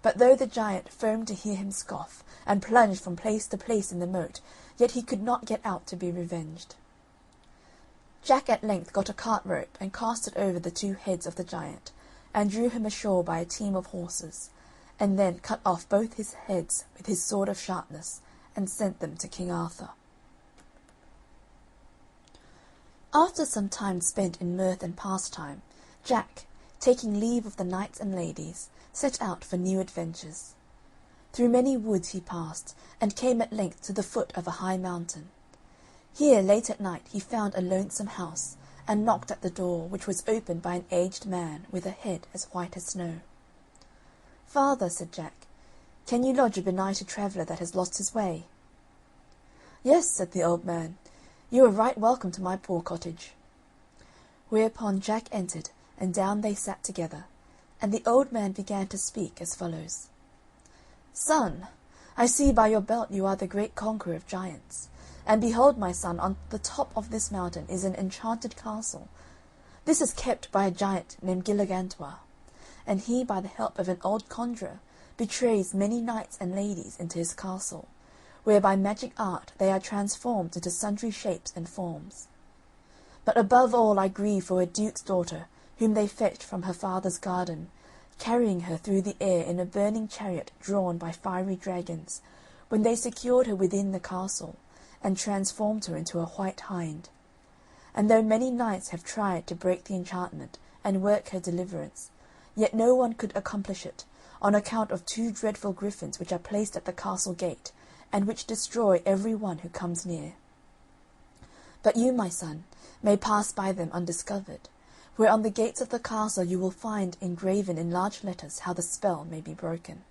but though the giant foamed to hear him scoff, and plunged from place to place in the moat, yet he could not get out to be revenged. Jack at length got a cart rope and cast it over the 2 heads of the giant, and drew him ashore by a team of horses, and then cut off both his heads with his sword of sharpness, and sent them to King Arthur. After some time spent in mirth and pastime, Jack, taking leave of the knights and ladies, set out for new adventures. Through many woods he passed, and came at length to the foot of a high mountain. Here, late at night, he found a lonesome house, and knocked at the door, which was opened by an aged man with a head as white as snow. "Father," said Jack, "can you lodge a benighted traveller that has lost his way?" "Yes," said the old man, "you are right welcome to my poor cottage." Whereupon Jack entered, and down they sat together, and the old man began to speak as follows. "Son, I see by your belt you are the great conqueror of giants. And behold, my son, on the top of this mountain is an enchanted castle. This is kept by a giant named Gilligantua, and he, by the help of an old conjurer, betrays many knights and ladies into his castle, where by magic art they are transformed into sundry shapes and forms. But above all I grieve for a duke's daughter, whom they fetched from her father's garden, carrying her through the air in a burning chariot drawn by fiery dragons, when they secured her within the castle, and transformed her into a white hind. And though many knights have tried to break the enchantment and work her deliverance, yet no one could accomplish it, on account of 2 dreadful griffins which are placed at the castle gate, and which destroy every one who comes near. But you, my son, may pass by them undiscovered, where on the gates of the castle you will find engraven in large letters how the spell may be broken."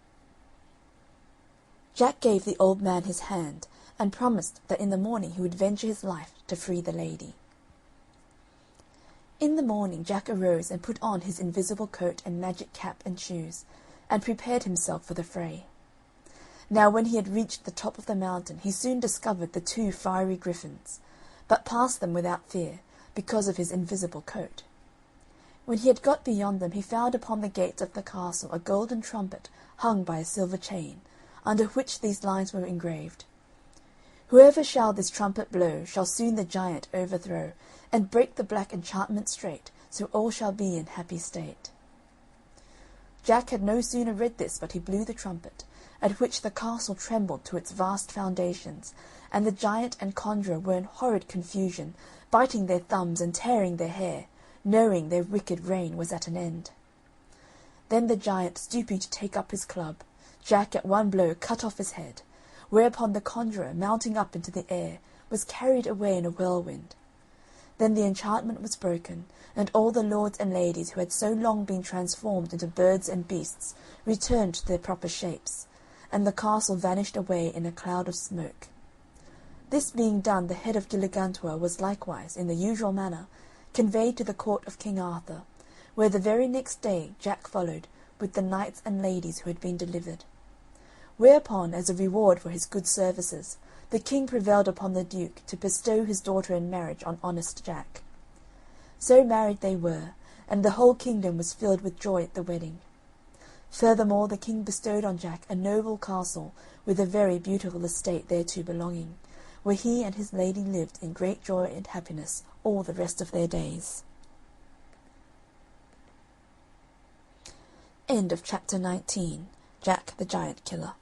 Jack gave the old man his hand, and promised that in the morning he would venture his life to free the lady. In the morning Jack arose and put on his invisible coat and magic cap and shoes, and prepared himself for the fray. Now when he had reached the top of the mountain he soon discovered the 2 fiery griffins, but passed them without fear, because of his invisible coat. When he had got beyond them he found upon the gates of the castle a golden trumpet hung by a silver chain, under which these lines were engraved: "Whoever shall this trumpet blow shall soon the giant overthrow, and break the black enchantment straight, so all shall be in happy state." Jack had no sooner read this but he blew the trumpet, at which the castle trembled to its vast foundations, and the giant and conjurer were in horrid confusion, biting their thumbs and tearing their hair, knowing their wicked reign was at an end. Then the giant, stooping to take up his club, Jack at one blow cut off his head, whereupon the conjurer, mounting up into the air, was carried away in a whirlwind. Then the enchantment was broken, and all the lords and ladies who had so long been transformed into birds and beasts returned to their proper shapes, and the castle vanished away in a cloud of smoke. This being done, the head of Gilligantua was likewise, in the usual manner, conveyed to the court of King Arthur, where the very next day Jack followed, with the knights and ladies who had been delivered. Whereupon, as a reward for his good services, the king prevailed upon the duke to bestow his daughter in marriage on honest Jack. So married they were, and the whole kingdom was filled with joy at the wedding. Furthermore, the king bestowed on Jack a noble castle with a very beautiful estate thereto belonging, where he and his lady lived in great joy and happiness all the rest of their days. End of chapter 19. Jack the Giant Killer.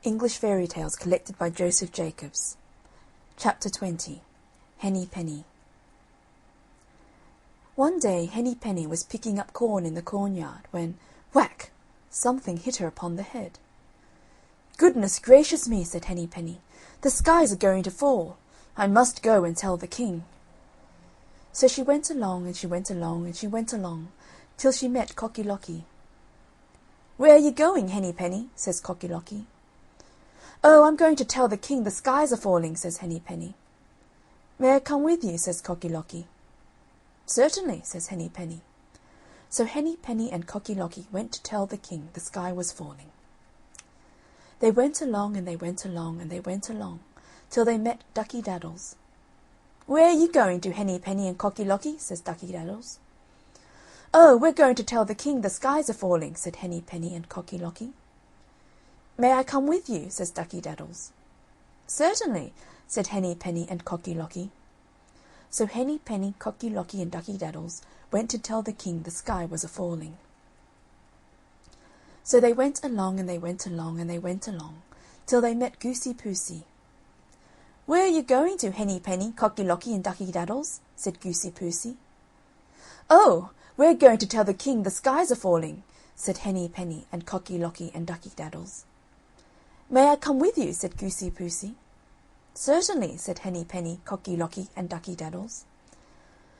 English Fairy Tales collected by Joseph Jacobs. Chapter 20. Henny Penny. One day Henny Penny was picking up corn in the cornyard when, whack, something hit her upon the head. "Goodness gracious me," said Henny Penny, "the skies are going to fall. I must go and tell the king." So she went along, and she went along, and she went along, till she met Cocky Locky. "Where are you going, Henny Penny?" says Cocky Locky. "Oh, I'm going to tell the king the skies are falling," says Henny Penny. "May I come with you?" says Cocky Locky. "Certainly," says Henny Penny. So Henny Penny and Cocky Locky went to tell the king the sky was falling. They went along, and they went along, and they went along, till they met Ducky Daddles. "Where are you going to, Henny Penny and Cocky Locky?" says Ducky Daddles. "Oh, we're going to tell the king the skies are falling," said Henny Penny and Cocky Locky. "May I come with you?" says Ducky Daddles. "Certainly," said Henny Penny and Cocky Locky. So Henny Penny, Cocky Locky, and Ducky Daddles went to tell the king the sky was a-falling. So they went along, and they went along, and they went along, till they met Goosey Poosey. "Where are you going to, Henny Penny, Cocky Locky, and Ducky Daddles?" said Goosey Poosey. "Oh, we're going to tell the king the skies are falling," said Henny Penny and Cocky Locky and Ducky Daddles. "May I come with you?" said Goosey Poosey. "Certainly," said Henny Penny, Cocky Locky, and Ducky Daddles.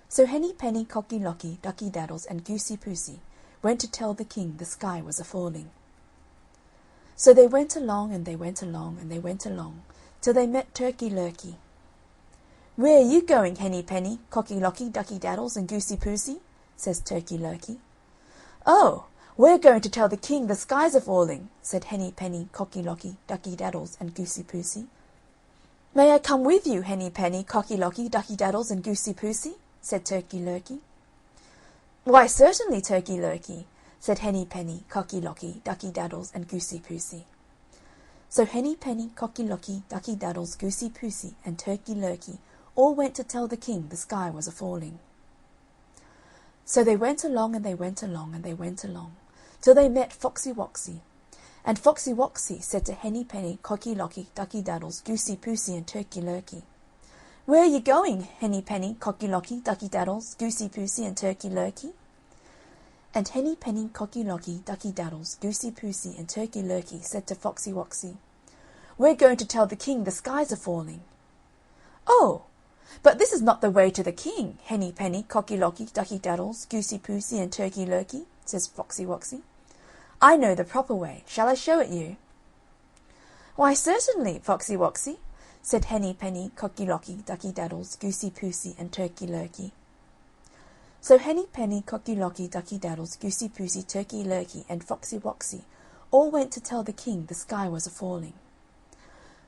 So Henny Penny, Cocky Locky, Ducky Daddles, and Goosey Poosey went to tell the king the sky was a-falling. So they went along, and they went along, and they went along, till they met Turkey Lurkey. "Where are you going, Henny Penny, Cocky Locky, Ducky Daddles, and Goosey Poosey?" says Turkey Lurkey. "Oh, we're going to tell the king the skies are falling," said Henny Penny, Cocky Locky, Ducky Daddles, and Goosey Poosey. "May I come with you, Henny Penny, Cocky Locky, Ducky Daddles, and Goosey Poosey?" said Turkey Lurkey. "Why, certainly, Turkey Lurkey," said Henny Penny, Cocky Locky, Ducky Daddles, and Goosey Poosey. So Henny Penny, Cocky Locky, Ducky Daddles, Goosey Poosey, and Turkey Lurkey all went to tell the king the sky was a-falling. So they went along, and they went along, and they went along, till they met Foxy Woxy. And Foxy Woxy said to Henny Penny, Cocky Locky, Ducky Daddles, Goosey Poosey, and Turkey Lurkey, "Where are you going, Henny Penny, Cocky Locky, Ducky Daddles, Goosey Poosey, and Turkey Lurkey?" And Henny Penny, Cocky Locky, Ducky Daddles, Goosey Poosey, and Turkey Lurkey said to Foxy Woxy, "We're going to tell the king the skies are falling." "Oh, but this is not the way to the king, Henny Penny, Cocky Locky, Ducky Daddles, Goosey Poosey, and Turkey Lurkey," says Foxy Woxy. I know the proper way. Shall I show it you?" "Why, certainly, Foxy Woxy," said Henny Penny, Cocky Locky, Ducky Daddles, Goosey Poosey, and Turkey Lurkey. So Henny Penny, Cocky Locky, Ducky Daddles, Goosey Poosey, Turkey Lurkey, and Foxy Woxy all went to tell the king the sky was a-falling.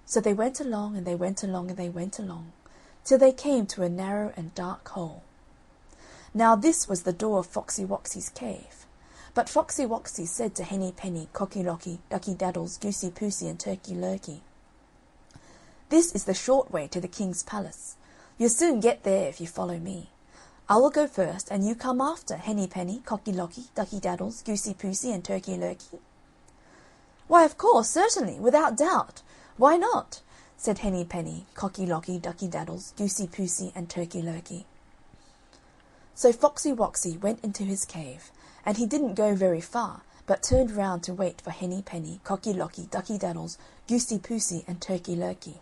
So they went along, and they went along, and they went along, till they came to a narrow and dark hole. Now this was the door of Foxy Woxy's cave. But Foxy Woxy said to Henny Penny, Cocky Locky, Ducky Daddles, Goosey Poosey, and Turkey Lurkey, "This is the short way to the king's palace. You'll soon get there if you follow me. I will go first, and you come after, Henny Penny, Cocky Locky, Ducky Daddles, Goosey Poosey, and Turkey Lurkey." "Why, of course, certainly, without doubt. Why not?" said Henny Penny, Cocky Locky, Ducky Daddles, Goosey Poosey, and Turkey Lurkey. So Foxy Woxy went into his cave, and he didn't go very far, but turned round to wait for Henny Penny, Cocky Locky, Ducky Daddles, Goosey Poosey, and Turkey Lurkey.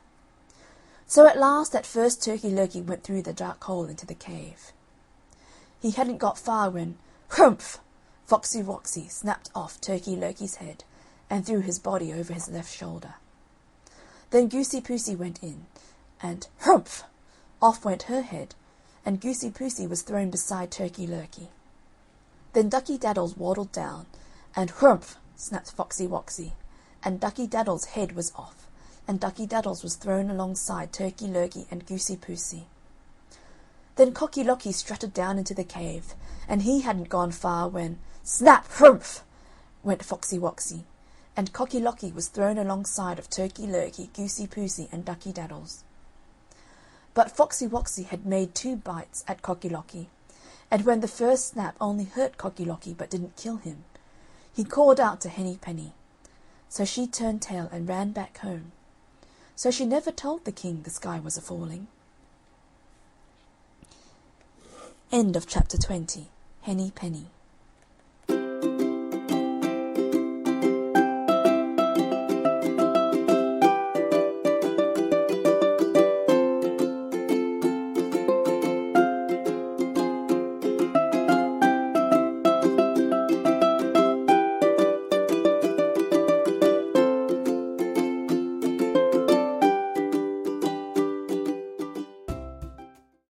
So at first Turkey Lurkey went through the dark hole into the cave. He hadn't got far when, "Hrumph!" Foxy Woxy snapped off Turkey Lurkey's head, and threw his body over his left shoulder. Then Goosey Poosey went in, and "Hrumph!" off went her head, and Goosey Poosey was thrown beside Turkey Lurkey. Then Ducky Daddles waddled down, and "Hrumph!" snapped Foxy Woxy, and Ducky Daddles' head was off, and Ducky Daddles was thrown alongside Turkey Lurkey and Goosey Poosey. Then Cocky Locky strutted down into the cave, and he hadn't gone far when, snap, "Hrumph!" went Foxy Woxy, and Cocky Locky was thrown alongside of Turkey Lurkey, Goosey Poosey, and Ducky Daddles. But Foxy Woxy had made 2 bites at Cocky Locky, and when the first snap only hurt Cocky Locky but didn't kill him, he called out to Henny Penny. So she turned tail and ran back home. So she never told the king the sky was a-falling. End of chapter 20. Henny Penny.